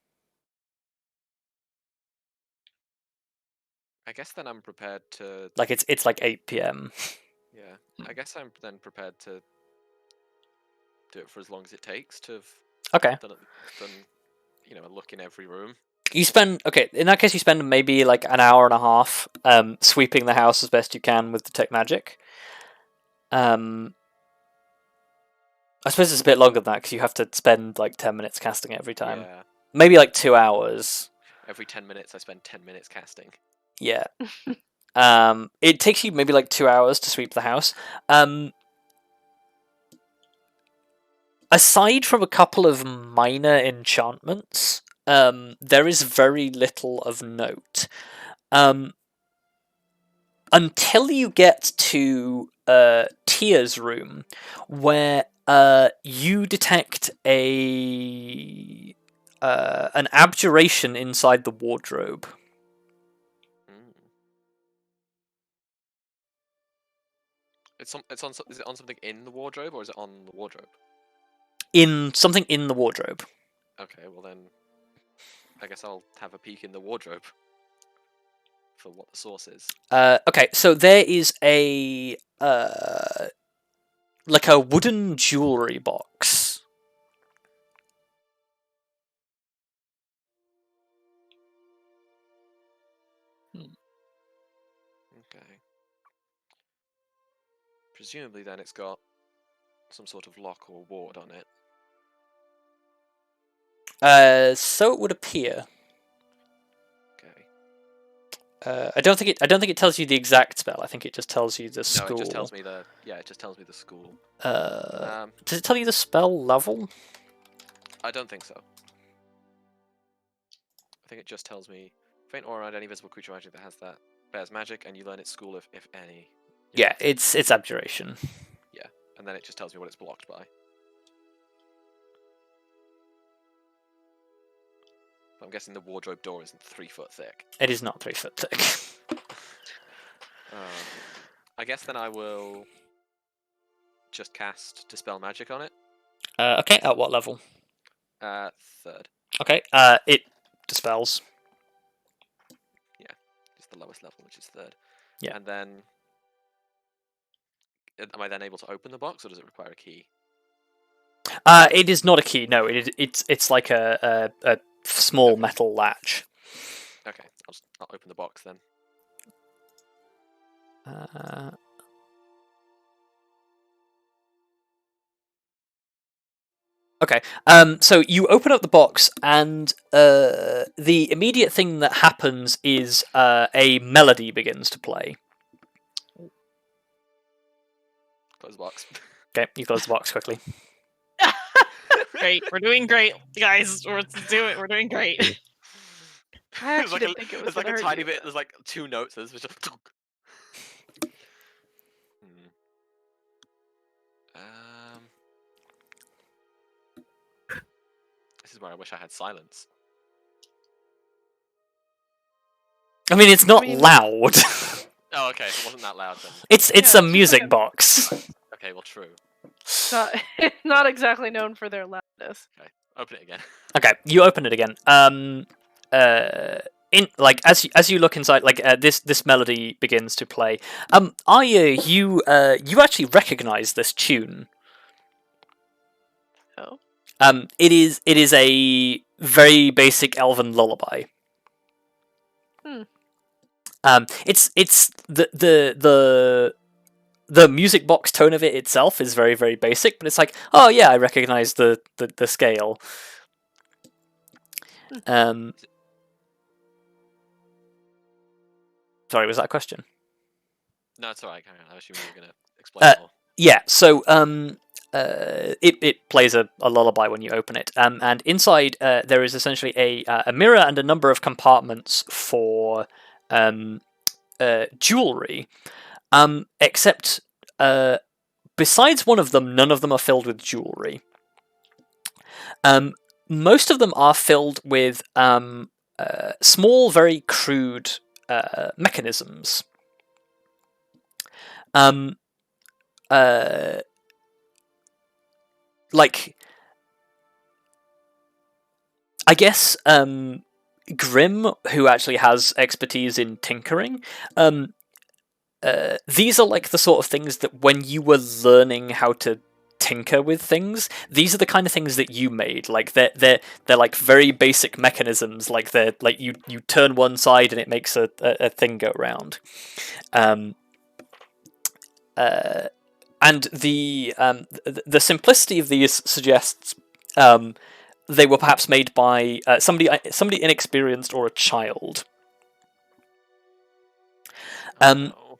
I guess then I'm prepared to. Like it's like 8 p.m. Yeah. I guess I'm then prepared to do it for as long as it takes to have Okay. done a look in every room. In that case you spend maybe like an hour and a half sweeping the house as best you can with Detect Magic. I suppose it's a bit longer than that because you have to spend like 10 minutes casting it every time. Yeah. Maybe like 2 hours. Every 10 minutes I spend 10 minutes casting. Yeah. It takes you maybe like 2 hours to sweep the house. Aside from a couple of minor enchantments, there is very little of note. Until you get to Tia's room, where you detect an abjuration inside the wardrobe. Is it on something in the wardrobe, or is it on the wardrobe? Something in the wardrobe. Okay, well then, I guess I'll have a peek in the wardrobe for what the source is. Okay, so there is a like a wooden jewelry box. Okay. Presumably then it's got some sort of lock or ward on it. So it would appear. Okay. I don't think it tells you the exact spell. I think it just tells you the school. No, it just tells me the school. Does it tell you the spell level? I don't think so. I think it just tells me faint aura around any visible creature magic that has that bears magic, and you learn its school if any. Yeah, it's abjuration. Yeah, and then it just tells me what it's blocked by. I'm guessing the wardrobe door isn't 3 foot thick. It is not 3 foot thick. I guess then I will just cast Dispel Magic on it. Okay, at what level? 3rd. Okay, it dispels. Yeah, just the lowest level, which is 3rd. Yeah. And then, am I then able to open the box, or does it require a key? It is not a key. No, it's like a small metal latch. Okay, I'll open the box then. Okay. So you open up the box, and the immediate thing that happens is a melody begins to play. Close the box. Okay, you close the box quickly. Great, we're doing great, guys. We're doing great. I actually There's didn't think it was there's like gonna a hurt tiny you, bit. but- There's like 2 notes. There's just. This is where I wish I had silence. I mean, it's not I mean- loud. Oh, okay. If it wasn't that loud, then. It's Yeah, a it's just music like a- box. Okay, well, true. It's not exactly known for their loudness. Open it again. Okay, you open it again. In like as you look inside, like this melody begins to play. Arya, you actually recognize this tune. Oh. It is a very basic elven lullaby. Hmm. It's the music box tone of it itself is very, very basic, but it's like, oh yeah, I recognize the scale. Sorry, was that a question? No, it's alright. Carry on. I assume you were gonna explain more. Yeah, so it plays a lullaby when you open it, and inside there is essentially a mirror and a number of compartments for jewelry, except besides one of them, none of them are filled with jewelry. Most of them are filled with small, very crude mechanisms. Like, I guess Grim, who actually has expertise in tinkering, these are like the sort of things that when you were learning how to tinker with things, these are the kind of things that you made. Like they're like very basic mechanisms. Like they're like you turn one side and it makes a thing go round. And the simplicity of these suggests they were perhaps made by somebody inexperienced or a child. No.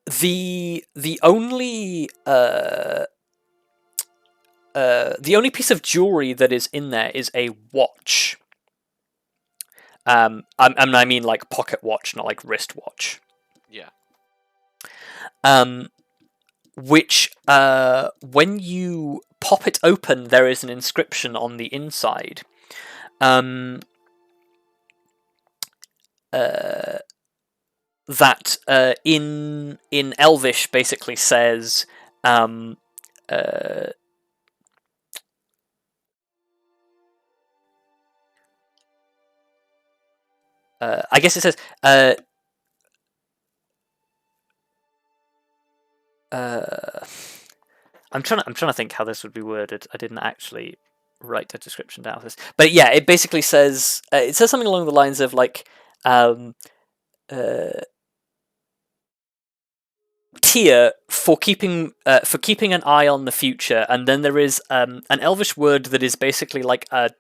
The only piece of jewelry that is in there is a watch. I mean like pocket watch, not like wristwatch. Yeah. Which when you pop it open, there is an inscription on the inside. That in Elvish basically says I guess it says I'm trying to think how this would be worded. I didn't actually write a description down for this, but yeah, it basically says something along the lines of like tier for keeping an eye on the future, and then there is an Elvish word that is basically like a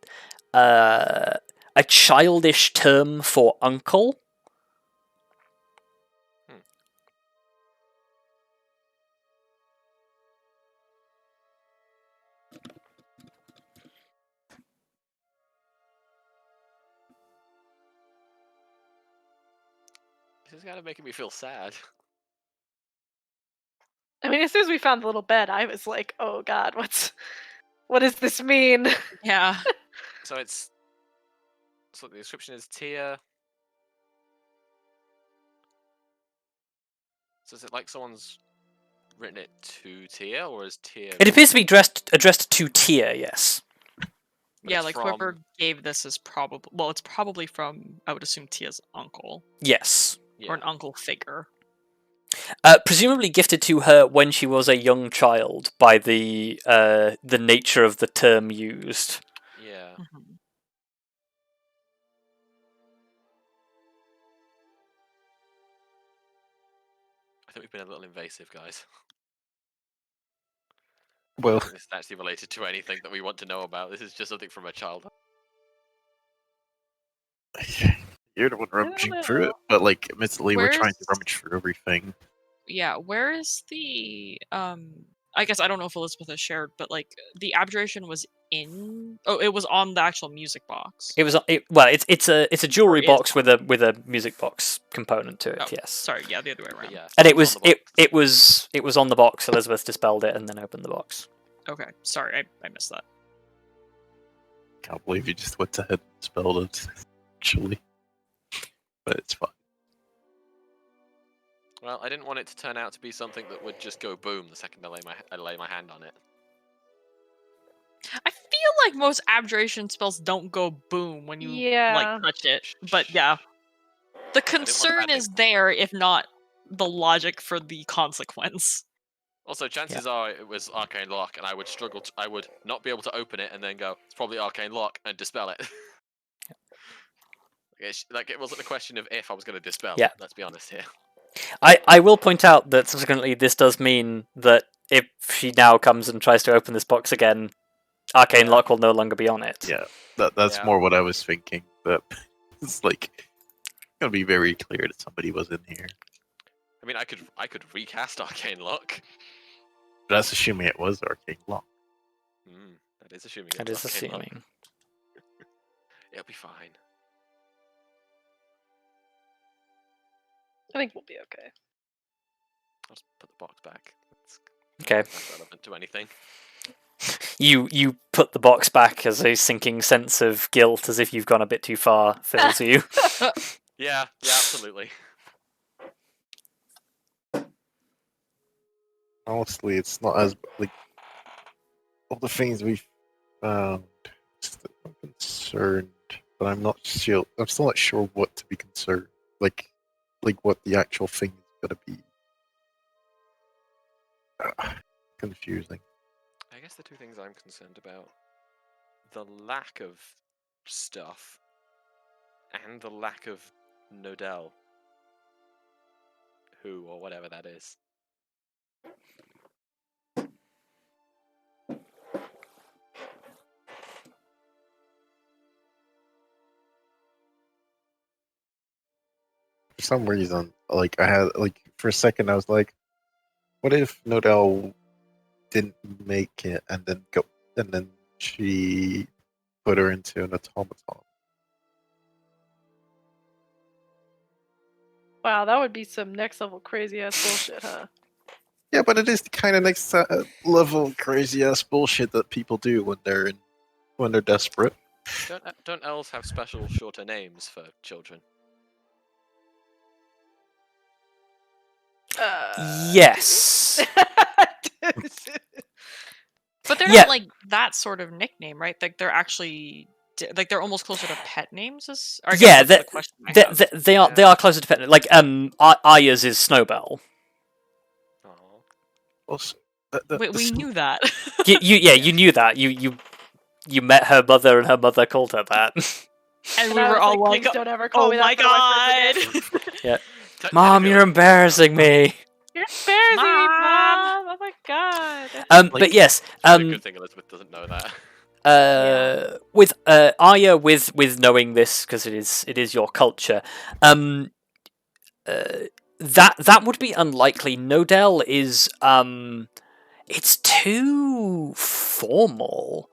childish term for uncle. This is kind of making me feel sad. I mean, as soon as we found the little bed, I was like, "Oh God, what does this mean?" Yeah. So the description is tier. So is it like someone's written it to tier, or is tier? It appears to be addressed to tier, yes. But Yeah, it's like whoever gave this is probably it's probably from, I would assume, Tia's uncle Yes. Yeah. or an uncle figure. Presumably gifted to her when she was a young child by the nature of the term used. Yeah. Mhm. I think we've been a little invasive, guys. I Well, don't think this is actually related to anything that we want to know about. This is just something from a child. you're the one don't rummaging through it, know. but like, admittedly, we're trying to Where's- rummage through everything. Yeah, where is the I guess I don't know if Elizabeth has shared, but like the abjuration was in. Oh, it was on the actual music box. It was. It's a jewelry Or is box on. with a music box component to it. Oh, yes. sorry. Yeah, the other way around. Yeah, And it it was on the box. it was on the box. Elizabeth dispelled it and then opened the box. Okay, sorry, I missed that. Can't believe you just went ahead and spelled it. Actually, but it's fine. Well, I didn't want it to turn out to be something that would just go boom the second I lay my hand on it. I feel like most abjuration spells don't go boom when you like touch it, but yeah, the concern is there, if not the logic for the consequence. Also, chances are it was arcane lock, and I would struggle. I would not be able to open it, and then go, "It's probably arcane lock," and dispel it. It wasn't a question of if I was going to dispel it. Let's be honest here. I will point out that subsequently this does mean that if she now comes and tries to open this box again, arcane lock will no longer be on it. Yeah, that's more what I was thinking. But it's like gonna be very clear that somebody was in here. I mean, I could recast arcane lock. But that's assuming it was arcane lock. That is assuming. That is assuming. It'll be fine. I think we'll be okay. I'll just put the box back. Okay. Not relevant to anything. You put the box back as a sinking sense of guilt, as if you've gone a bit too far, fills you. Yeah, absolutely. Honestly, it's not as like all the things we've found. I'm concerned, but I'm not sure. I'm still not sure what to be concerned. Like what the actual thing is gonna be. Confusing. I guess the two things I'm concerned about: the lack of stuff and the lack of Nodell, who or whatever that is. For some reason, like I had for a second, I was like, "What if Nodell didn't make it, and then she put her into an automaton?" Wow, that would be some next level crazy ass bullshit, huh? Yeah, but it is the kind of next level crazy ass bullshit that people do when they're desperate. Don't elves have special shorter names for children? Yes. But they're not like that sort of nickname, right? Like they're actually they're almost closer to pet names. Or I guess that's the question I have. They are closer to pet. Like Arya's is Snowbell. Also, Wait, we knew that. You knew that. You met her mother, and her mother called her that. And we were all like, "Please don't ever call me that my god!" Yeah, Mom, you're embarrassing me. You're embarrassing me, Mom. Oh my god. But yes. It's a good thing Elizabeth doesn't know that. With Arya, with knowing this because it is your culture, that would be unlikely. Nodell is it's too formal.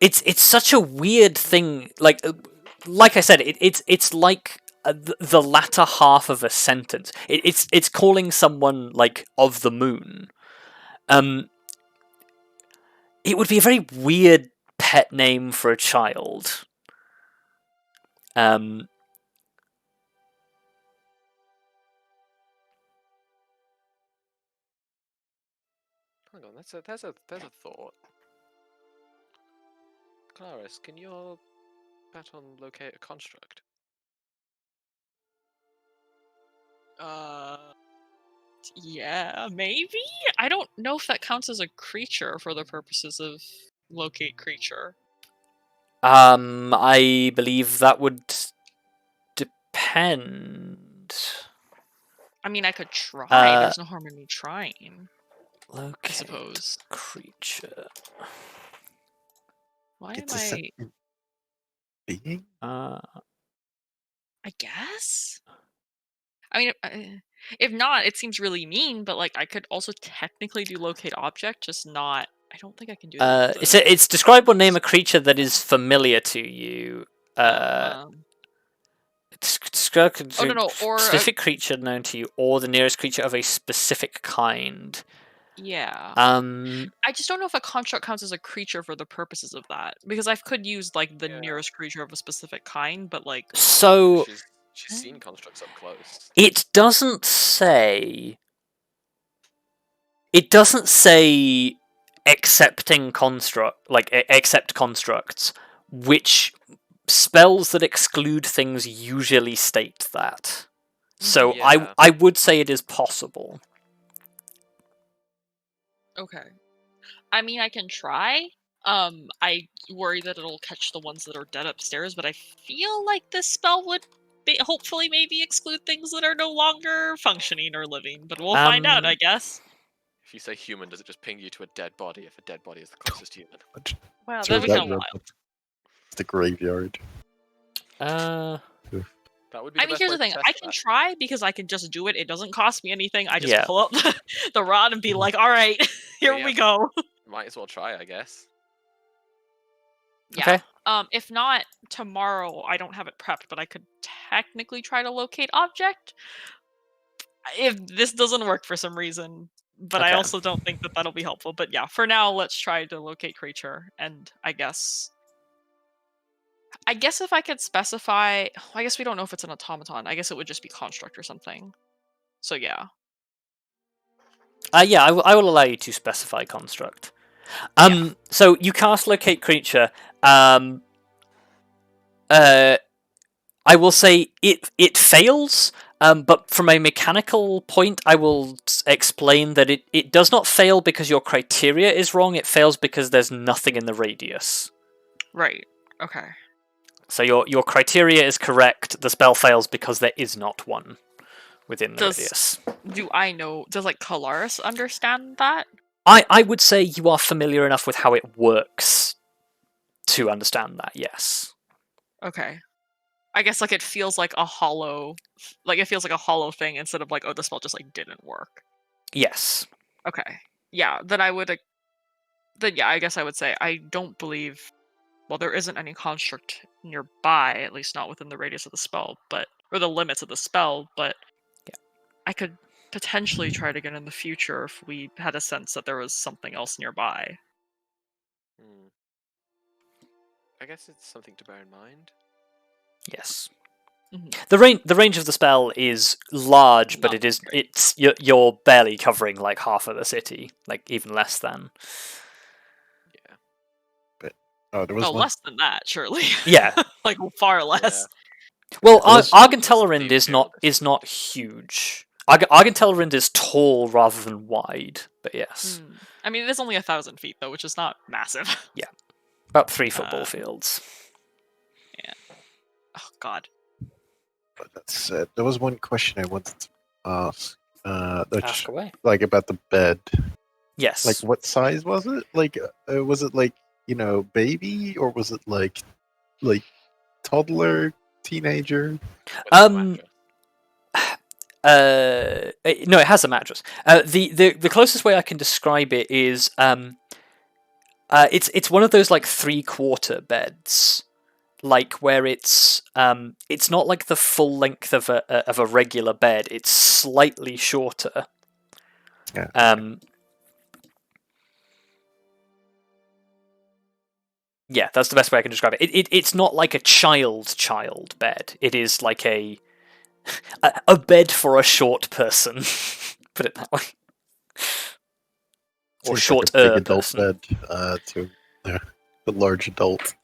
It's such a weird thing. Like I said, it's like the latter half of a sentence. It's calling someone like of the moon. It would be a very weird pet name for a child. Hang on, there's a thought. Kelariis, can your baton locate a construct? Yeah, maybe? I don't know if that counts as a creature for the purposes of locate creature. I believe that would depend. I mean, I could try. There's no harm in me trying. Locate I suppose. Creature. Why am I... Being? I guess? I mean, If not, it seems really mean, but like I could also technically do locate object, just not. I don't think I can do that. It's describe or name a creature that is familiar to you. No, or specific creature known to you, or the nearest creature of a specific kind. Yeah. I just don't know if a construct counts as a creature for the purposes of that, because I could use like the nearest creature of a specific kind, but like. So she's seen constructs up close. It doesn't say. It doesn't say accepting accept constructs, which spells that exclude things usually state that. So I would say it is possible. Okay. I mean, I can try. I worry that it'll catch the ones that are dead upstairs, but I feel like this spell would hopefully maybe exclude things that are no longer functioning or living, but we'll find out, I guess. If you say human, does it just ping you to a dead body if a dead body is the closest human? Wow, that'd be kind of wild. It's the graveyard. That would be I mean, here's the thing. I can try because I can just do it. It doesn't cost me anything. I just pull up the rod and be like, all right, here we go. Might as well try, I guess. Yeah. Okay. If not, tomorrow I don't have it prepped, but I could technically try to locate object. If this doesn't work for some reason, but I also don't think that that'll be helpful. But yeah, for now, let's try to locate creature, and I guess if I could specify, I guess we don't know if it's an automaton. I guess it would just be construct or something. So yeah. I will allow you to specify construct. So you cast locate creature. I will say it fails. But from a mechanical point, I will explain that it does not fail because your criteria is wrong. It fails because there's nothing in the radius. Right. Okay. So your criteria is correct. The spell fails because there is not one within the radius. Do I know? Does like Kelariis understand that? I would say you are familiar enough with how it works to understand that. Yes. Okay. I guess like it feels like a hollow, thing instead of like, oh, the spell just like didn't work. Yes. Okay. Yeah. Then I guess I would say I don't believe. Well, there isn't any construct nearby, at least not within the radius of the spell, or the limits of the spell. But I could potentially try it again in the future if we had a sense that there was something else nearby. I guess it's something to bear in mind. Yes. Mm-hmm. The range of the spell is large, but you're barely covering like half of the city, like even less than. Yeah. But there was less than that, surely. Yeah. Like far less. Yeah. Well, Argentellarind is not huge. Argentellarind is tall rather than wide, but yes. I mean, it is only 1,000 feet though, which is not massive. Yeah. About 3 football fields. Yeah. Oh God. But that said, there was one question I wanted to ask. Ask away. Like about the bed. Yes. Like, what size was it? Like, was it like, baby, or was it like toddler, teenager? No, it has a mattress. The closest way I can describe it is it's one of those like 3/4 beds, like where it's not like the full length of a regular bed. It's slightly shorter. Yeah. Yeah, that's the best way I can describe it. It's not like a child bed. It is like a bed for a short person. Put it that way. Or short like a big adult person. Bed to the large adult.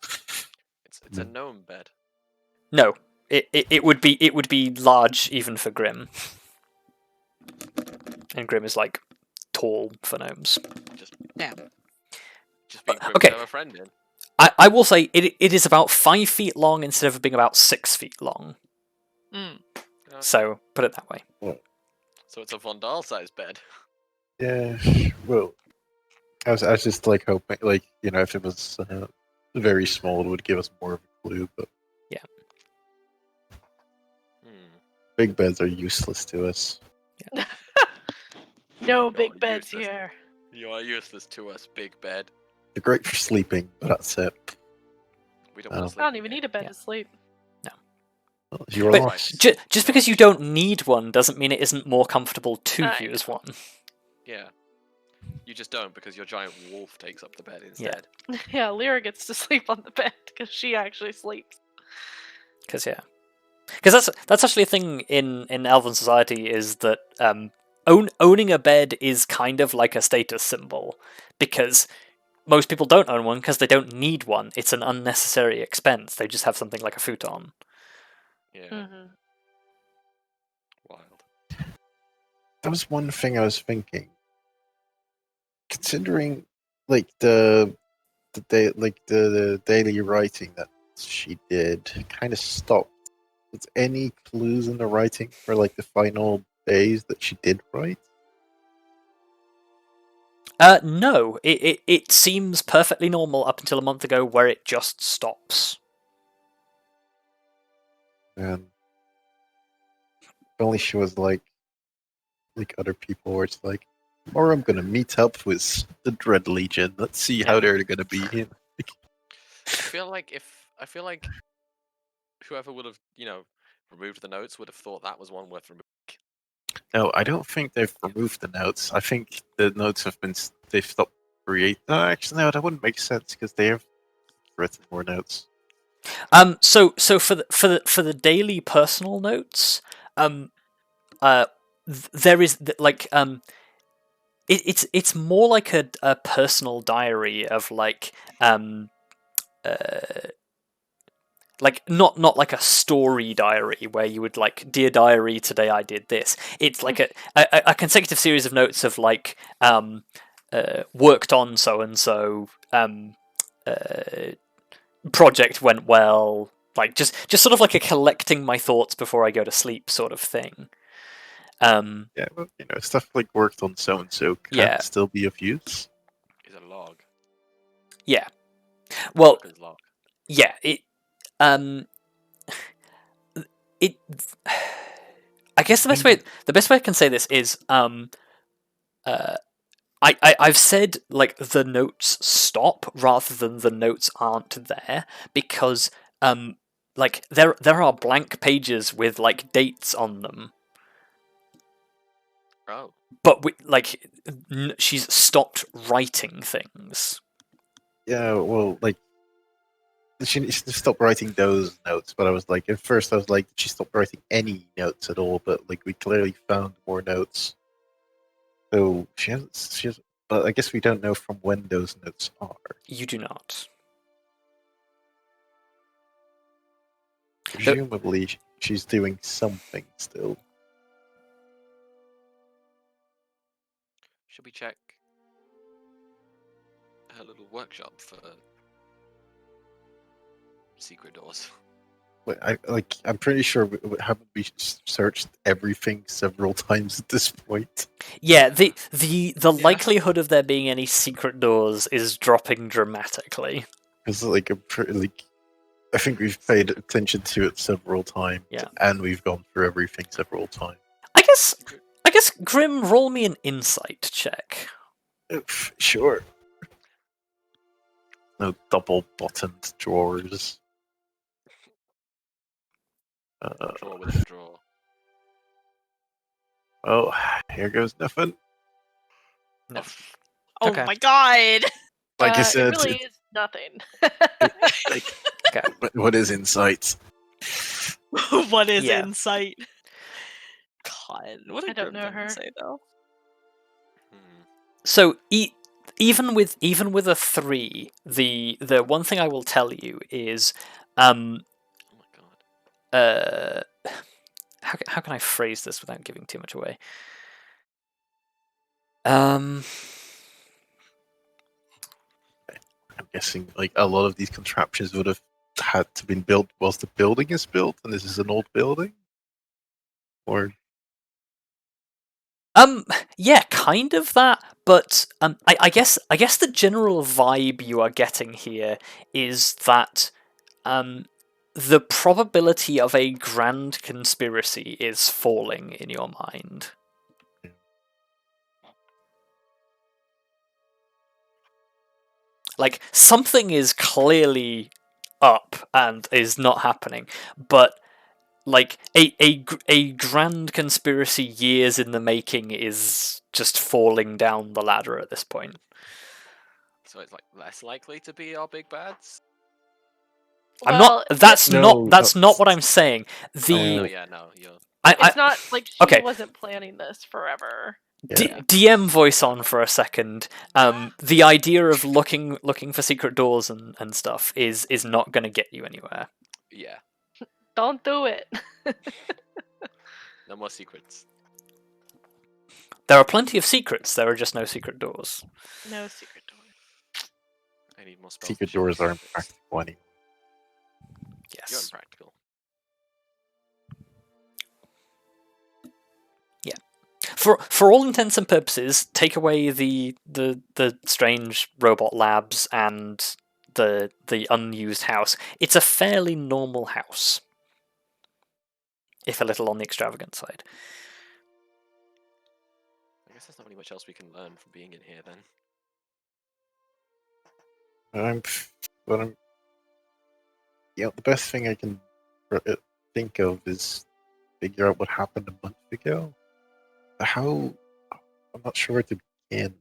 It's a gnome bed. No, it would be large even for Grim. And Grim is like tall for gnomes. Just being Grim to have a friend in. I will say it is about 5 feet long instead of being about 6 feet long. So put it that way. So it's a Vondal-sized bed. Yeah. Well, I was just like hoping, like, if it was very small, it would give us more of a clue. But yeah, big beds are useless to us. No You're big beds useless. here. You are useless to us, big bed. They're great for sleeping, but that's it. We don't Oh. want I to sleep. don't even need a bed Yeah. to sleep. Well, you're But lost. just because you don't need one doesn't mean it isn't more comfortable to I use know. one. Yeah. You just don't because your giant wolf takes up the bed instead. Yeah, Lyra gets to sleep on the bed because she actually sleeps. Because that's actually a thing in Elven society is that owning a bed is kind of like a status symbol, because most people don't own one because they don't need one. It's an unnecessary expense. They just have something like a futon. Yeah. Mm-hmm. Wild. That was one thing I was thinking. Considering, like the daily writing that she did kind of stopped. Was any clues in the writing for like the final days that she did write? No, it seems perfectly normal up until a month ago, where it just stops. And if only she was like other people, where it's like, or I'm gonna meet up with the Dread Legion. Let's see how Yeah. they're gonna be. I feel like whoever would have, removed the notes would have thought that was one worth removing. No, I don't think they've removed the notes. I think the notes they've stopped creating. No, actually, no, that wouldn't make sense because they have written more notes. So for the daily personal notes, there is like it's more like a personal diary of like not like a story diary where you would like, dear diary, today I did this. It's like a consecutive series of notes of like worked on so and so, project went well, like just sort of like a collecting my thoughts before I go to sleep sort of thing. Yeah, but stuff like worked on so and so can Yeah. still be of use. Is a log. Yeah. Well, Worker's log. yeah. It. I guess the best way I can say this is I've said like the notes stop rather than the notes aren't there, because like there are blank pages with like dates on them, Oh. but she's stopped writing things. Yeah, well, like she stopped writing those notes, but I was like, at first I was like, she stopped writing any notes at all, but like we clearly found more notes. So she has, but I guess we don't know from when those notes are. You do not. Presumably, she's doing something still. Should we check her little workshop for secret doors? But I'm pretty sure haven't we searched everything several times at this point? Yeah, the likelihood of there being any secret doors is dropping dramatically. Because I think we've paid attention to it several times, Yeah. and we've gone through everything several times. I guess Grim, roll me an insight check. Sure. No double-bottomed drawers. Drawer within a drawer. Oh, here goes nothing. No. Oh Okay. my god! Like I said, it really is nothing. what is insight? What is Yeah. insight? God, what a I don't grim know thing her. to say though. So even with a 3, the one thing I will tell you is Oh my god. how can I phrase this without giving too much away? I'm guessing like a lot of these contraptions would have had to been built whilst the building is built, and this is an old building, or yeah, kind of that, but I guess the general vibe you are getting here is that the probability of a grand conspiracy is falling in your mind. Like, something is clearly up and is not happening, but like a grand conspiracy years in the making is just falling down the ladder at this point. So it's like less likely to be our big bads. I'm Well, not. That's No, not what I'm saying. Oh, The yeah, no, you're. it's not like she okay. wasn't planning this forever. Yeah. DM voice on for a second. The idea of looking for secret doors and stuff is not going to get you anywhere. Yeah, Don't do it. no more secrets. There are plenty of secrets. There are just no secret doors. No secret door. I need more spells. Secret to shoot doors aren't secrets. practical anymore. You're Yes. impractical. For all intents and purposes, take away the strange robot labs and the unused house. It's a fairly normal house, if a little on the extravagant side. I guess there's not really much else we can learn from being in here then. The best thing I can think of is figure out what happened a month ago. How? I'm not sure where to begin.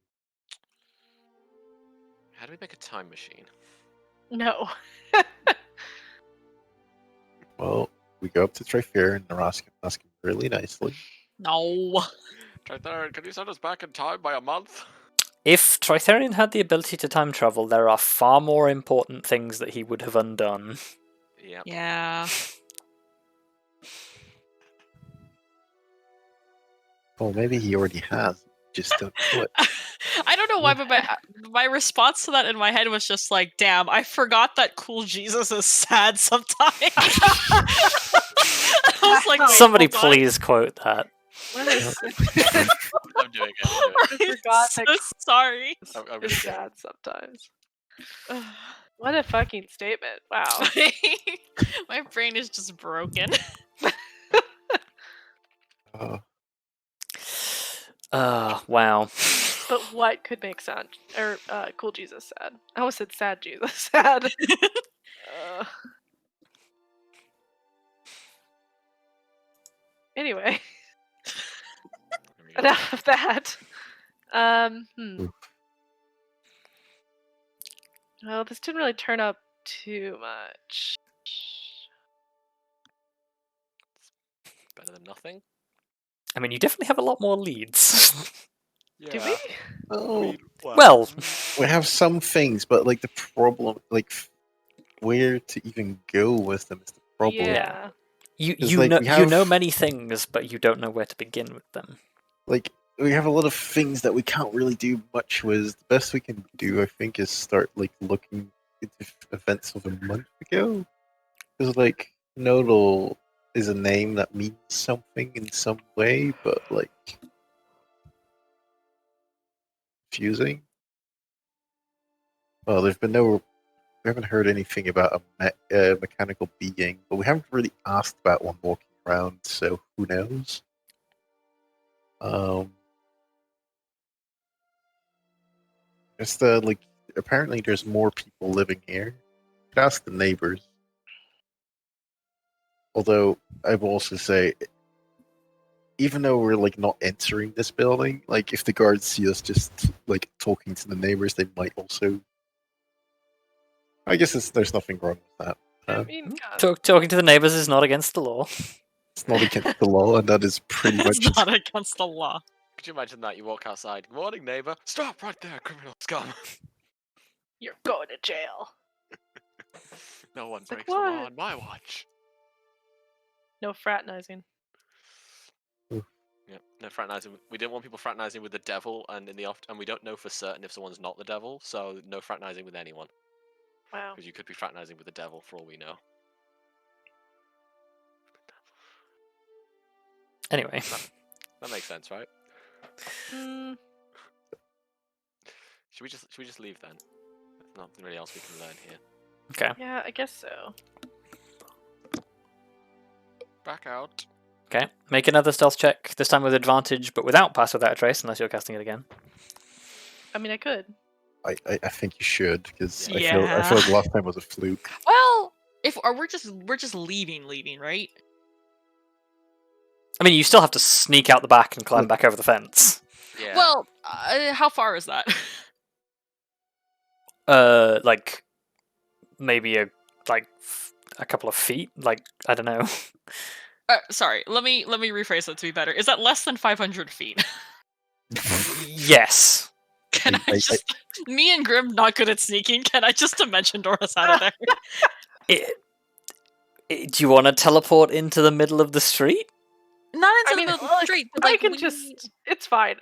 How do we make a time machine? No. Well, we go up to Trayfair and ask him really nicely. No. Tallithsyr, can you send us back in time by a month? If Tritherian had the ability to time travel, there are far more important things that he would have undone. Yep. Yeah. Well, maybe he already has. Just don't know it. I don't know why, but my response to that in my head was just like, damn, I forgot that cool Jesus is sad sometimes. I was like, wait, Somebody hold on. please quote that. What is I'm doing it. I'm doing I forgot so that sorry. it. I'm really it's doing it. sad sometimes. What a fucking statement. Wow. My brain is just broken. Wow. But what could make sad or cool Jesus sad? I almost said sad Jesus sad. Anyway, Here we go. enough of that. Well, this didn't really turn up too much. Better than nothing. I mean, you definitely have a lot more leads. Do we? Oh, Well, we have some things, but like the problem, like where to even go with them is the problem. Yeah. you It's you like know we you have- know many things, but you don't know where to begin with them. Like we have a lot of things that we can't really do much with. The best we can do, I think, is start like looking into events of a month ago. Because like Nodal is a name that means something in some way, but like confusing. Well, we haven't heard anything about a mechanical being, but we haven't really asked about one walking around, so who knows? Just like apparently there's more people living here. Could ask the neighbors. Although I will also say, even though we're like not entering this building, like if the guards see us just like talking to the neighbors, they might also. I guess there's nothing wrong with that. I mean, God. Talking to the neighbors is not against the law. It's not against the law, and that is pretty much. It's not against the law. Could you imagine that? You walk outside. Good morning, neighbor. Stop right there, criminal scum. You're going to jail. No one like, breaks the law what? on my watch. No fraternizing. Yeah, no fraternizing. We didn't want people fraternizing with the devil, and and we don't know for certain if someone's not the devil, so no fraternizing with anyone. Wow. Because you could be fraternizing with the devil for all we know. Anyway, That makes sense, right? Mm, Should we just leave then? There's nothing really else we can learn here. okay. yeah, I guess so. Back out. Okay, make another stealth check, this time with advantage, but without Pass Without a Trace, unless you're casting it again. I mean, I could. I think you should, because I Yeah. feel like last time was a fluke. Well, if we're just leaving, right? I mean, you still have to sneak out the back and climb back over the fence. Yeah. Well, how far is that? Like maybe a couple of feet. Like, I don't know. Sorry, let me rephrase that to be better. Is that less than 500 feet? Yes. Can I I- just me and Grim not good at sneaking? Can I just dimension door us out of there? Do you want to teleport into the middle of the street? Not into I the mean, middle of the street. But I like, can we- just. It's fine.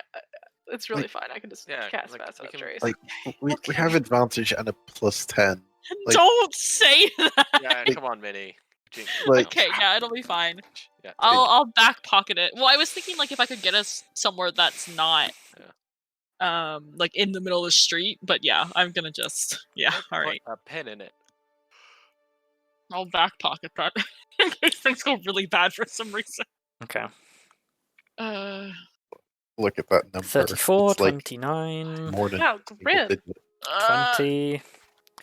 It's really Like- fine. I can just Yeah, cast like, fast we out can- Trace. Like we Okay. have advantage and a +10. like- Don't say that. Yeah, Like- come on, Minnie. Jinx it. like- Okay, yeah, it'll be fine. Yeah, I'll back pocket it. Well, I was thinking like if I could get us somewhere that's not like in the middle of the street, but yeah, I'm gonna just let's all right. put a pin in it. I'll back pocket that in case things go really bad for some reason. Okay. Look at that number. 34, It's like 29, more than Wow, single Grim. digit. 20,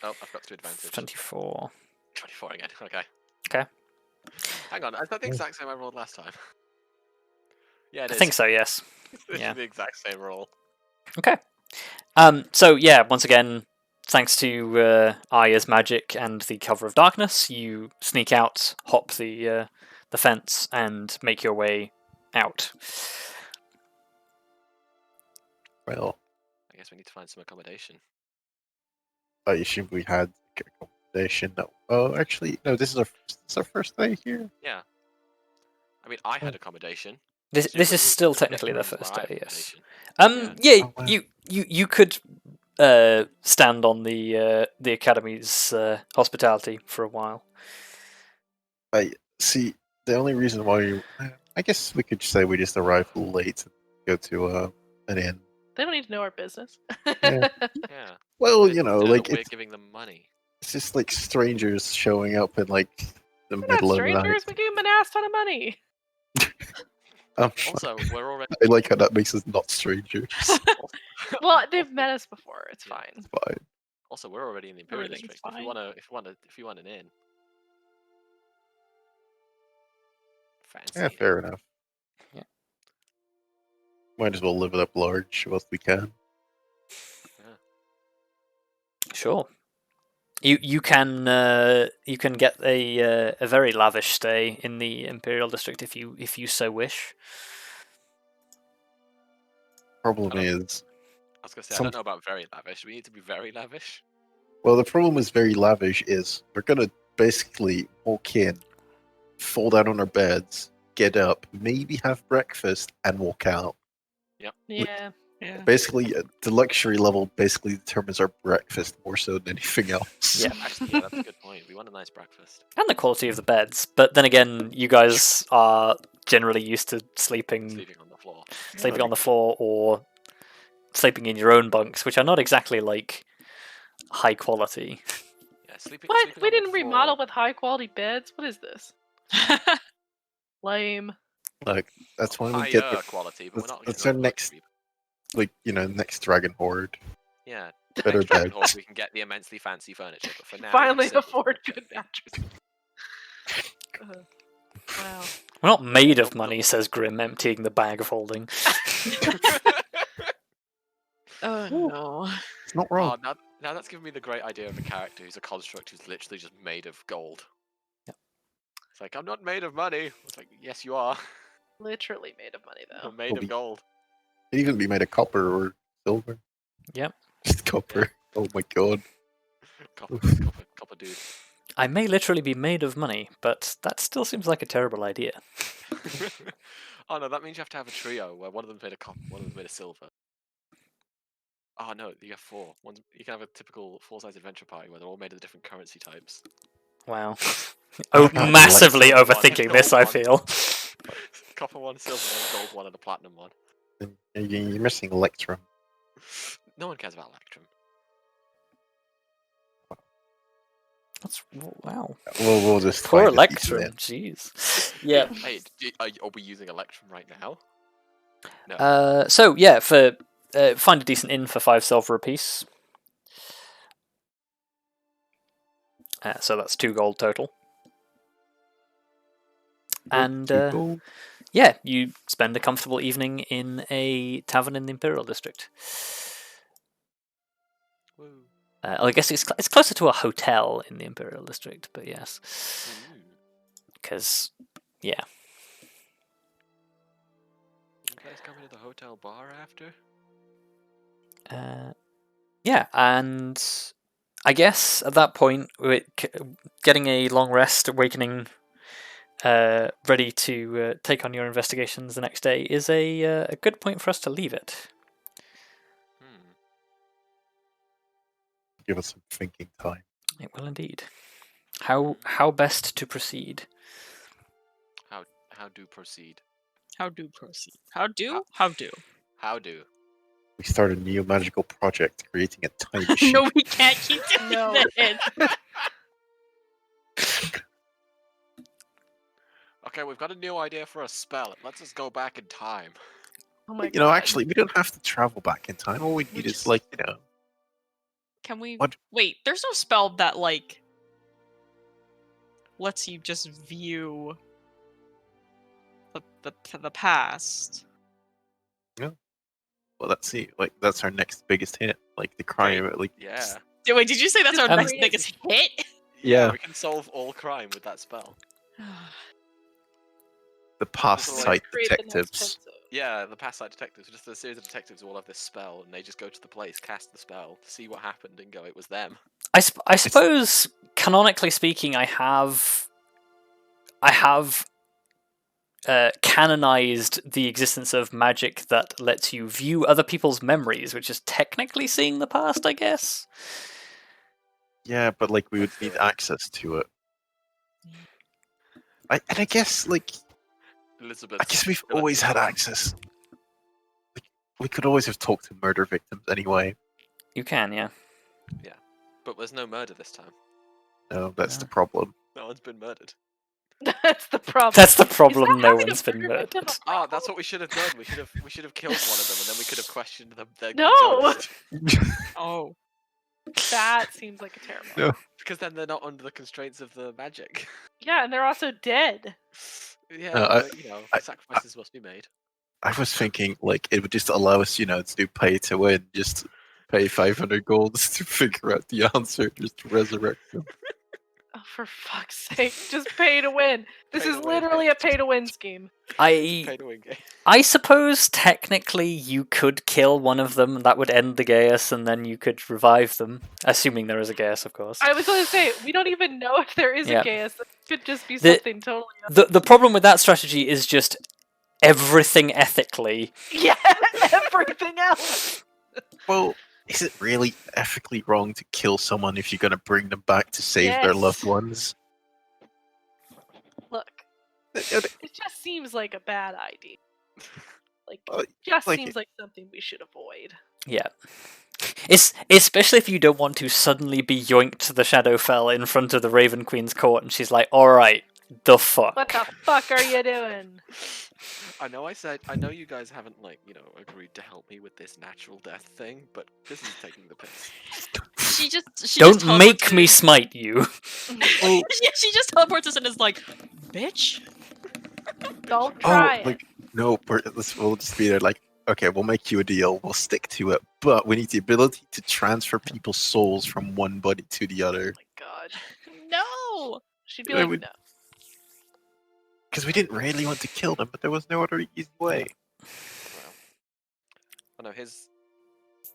Oh, I've got 2 advantage. 24. 24 again. Okay. Okay. Hang on, is that the exact same I rolled last time? Yeah, it I is. think so, yes. This yeah. is the exact same roll. Okay. So yeah, once again, thanks to Arya's magic and the cover of darkness, you sneak out, hop the fence, and make your way out. Well, I guess we need to find some accommodation. I assume we had accommodation. No. Oh, actually, no. This is our first day here. Yeah. I mean, I had accommodation. This Presumably is still there's technically the different first rooms day, where I have yes. accommodation. Yeah, Oh, wow. you could stand on the academy's hospitality for a while. I see. The only reason why I guess we could say we just arrived late and go to an inn. They don't need to know our business. Yeah. Yeah. Well, They you know, know that like we're it's giving them money. just like strangers showing up in like the We're not middle of the night. strangers. We gave them an ass ton of money. Also, we're already. I like how that makes us not strangers. Well, they've met us before. It's fine. Fine. Also, we're already in the Imperial Everything's District. If you want an inn. Fancy. Yeah, fair enough. Yeah. Might as well live it up large whilst we can. Sure. You can get a very lavish stay in the Imperial District if you so wish. Problem I is, I was gonna say I don't know about very lavish. We need to be very lavish. well, the problem with very lavish is we're gonna basically walk in, fall down on our beds, get up, maybe have breakfast, and walk out. Yeah. Yeah. Basically, the luxury level basically determines our breakfast more so than anything else. Yeah. Actually, yeah, that's a good point. We want a nice breakfast. And the quality of the beds. But then again, you guys are generally used to sleeping Sleeping on the floor. on the floor or sleeping in your own bunks, which are not exactly like high quality. Yeah, sleeping. What? sleeping We on the didn't remodel floor. with high quality beds. What is this? Lame. Like that's when we get Higher the, quality, but we're not. that's getting our all the next- luxury. next Dragon Horde. Yeah. Better Next Dragon beds. Horde, we can get the immensely fancy furniture, but for now, Finally it's simple afford furniture. good mattresses. Wow. We're not made of money, says Grim, emptying the bag of holding. Oh no. It's not Oh, wrong. now that's given me the great idea of a character who's a construct who's literally just made of gold. Yep. It's like, I'm not made of money. It's like, yes, you are. Literally made of money though. You're made Well, of gold. It'd even be made of copper or silver. Yep. Just copper. Oh my god. Copper dude. I may literally be made of money, but that still seems like a terrible idea. Oh no, that means you have to have a trio where one of them's made of copper, one of them's made of silver. Oh no, you have 4. You can have a typical 4-size adventure party where they're all made of different currency types. Wow. Oh, not massively like overthinking this, I feel. Copper one, silver one, gold one, and a platinum one. You're missing Electrum. No one cares about Electrum. That's wow. We'll just Poor find a Electrum, decent jeez. Yeah. Hey, are we using Electrum right now? No. So yeah, for find a decent inn for 5 silver apiece. So that's 2 gold total. And Gold. yeah, you spend a comfortable evening in a tavern in the Imperial District. Woo. I guess it's closer to a hotel in the Imperial District, but yes. Because, yeah. You guys coming to the hotel bar after? Yeah, and I guess at that point, getting a long rest, awakening, ready to take on your investigations the next day is a good point for us to leave it. Give us some thinking time. It will indeed. How best to proceed? How do proceed? How do proceed? How do? How do? We start a new magical project, creating a time machine. No, we can't keep doing No. this. Okay, we've got a new idea for a spell. It lets us go back in time. Oh my god. You know, actually, we don't have to travel back in time. All we need is, just- like, you know... Can we? What? Wait, there's no spell that like lets you just view the past. Well, let's see. Like, that's our next biggest hit. Like, the crime, like... Yeah. Wait, did you say that's our Um, next biggest hit? Yeah, We can solve all crime with that spell. the past Also, site like, Create the next detectives. episode. Yeah, the past side detectives. Just a series of detectives who all have this spell, and they just go to the place, cast the spell, see what happened, and go, it was them. I suppose, canonically speaking, I have canonized the existence of magic that lets you view other people's memories, which is technically seeing the past, I guess. Yeah, but, like, we would That's need it. access to it. I guess, like... Elizabeth. I guess we've always had access. We could always have talked to murder victims anyway. You can, yeah. But there's no murder this time. No, that's Yeah. the problem. No one's been murdered. That's the problem. That's the Is problem. that No having a one's been murder victim murdered. a Ah, that's problem? what we should have done. We should have killed one of them, and then we could have questioned them. Their No! ghost. Oh, That seems like a terrible. No. Because then they're not under the constraints of the magic. Yeah, and they're also dead. Yeah, No, but, you know, I- sacrifices must be made. I was thinking, like, it would just allow us, you know, to do pay to win. Just pay 500 golds to figure out the answer, just to resurrect them. Oh, for fuck's sake, just pay to win. This Pay is to win. literally a pay to win scheme. Pay to win game. I suppose technically you could kill one of them, that would end the Gaius, and then you could revive them, assuming there is a Gaius, of course. I was going to say, we don't even know if there is Yeah. a Gaius. That could just be The- something totally other. The problem with that strategy is just everything ethically. Yeah, everything else. Well, is it really ethically wrong to kill someone if you're going to bring them back to save their loved Yes. ones? Look, It- it just seems like a bad idea. Like, Uh, just like seems it- like something we should avoid. Yeah. It's especially if you don't want to suddenly be yoinked to the Shadowfell in front of the Raven Queen's court, and she's like, "Alright, the fuck." What the fuck are you doing? I know you guys haven't, like, you know, agreed to help me with this natural death thing, but this is taking the piss. she just Don't teleports make me in. smite you. Well, Yeah, she just teleports us and is like, "Bitch." Don't try it. like, no, we'll just be there, like, okay, we'll make you a deal, we'll stick to it, but we need the ability to transfer people's souls from one body to the other. Oh my god. No. She'd be They like, would- no. Because we didn't really want to kill them, but there was no other easy way. Well, oh no, his.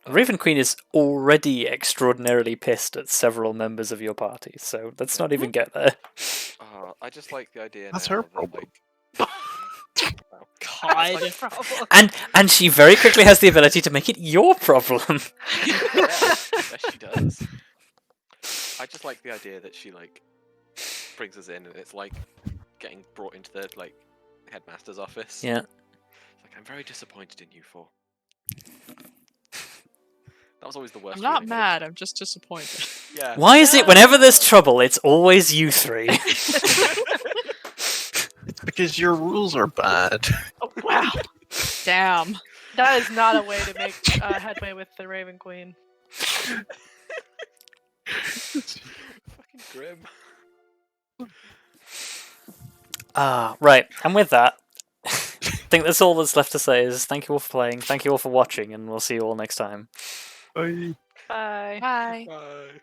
Raven Queen is already extraordinarily pissed at several members of your party, so let's not even get there. I just like the idea. That's now her that, problem. Like, God. That's the problem. And she very quickly has the ability to make it your problem. yeah, yes, she does. I just like the idea that she, like, brings us in, and it's like getting brought into the, like, headmaster's office. Yeah. It's like, I'm very disappointed in you four. That was always the worst. I'm not feeling. mad. I'm just disappointed. Yeah. Why is it whenever there's trouble, it's always you three? It's because your rules are bad. Oh, wow. Damn. That is not a way to make headway with the Raven Queen. Fucking Grim. Right. And with that, I think that's all that's left to say is thank you all for playing, thank you all for watching, and we'll see you all next time. Bye. Bye. Bye. Bye.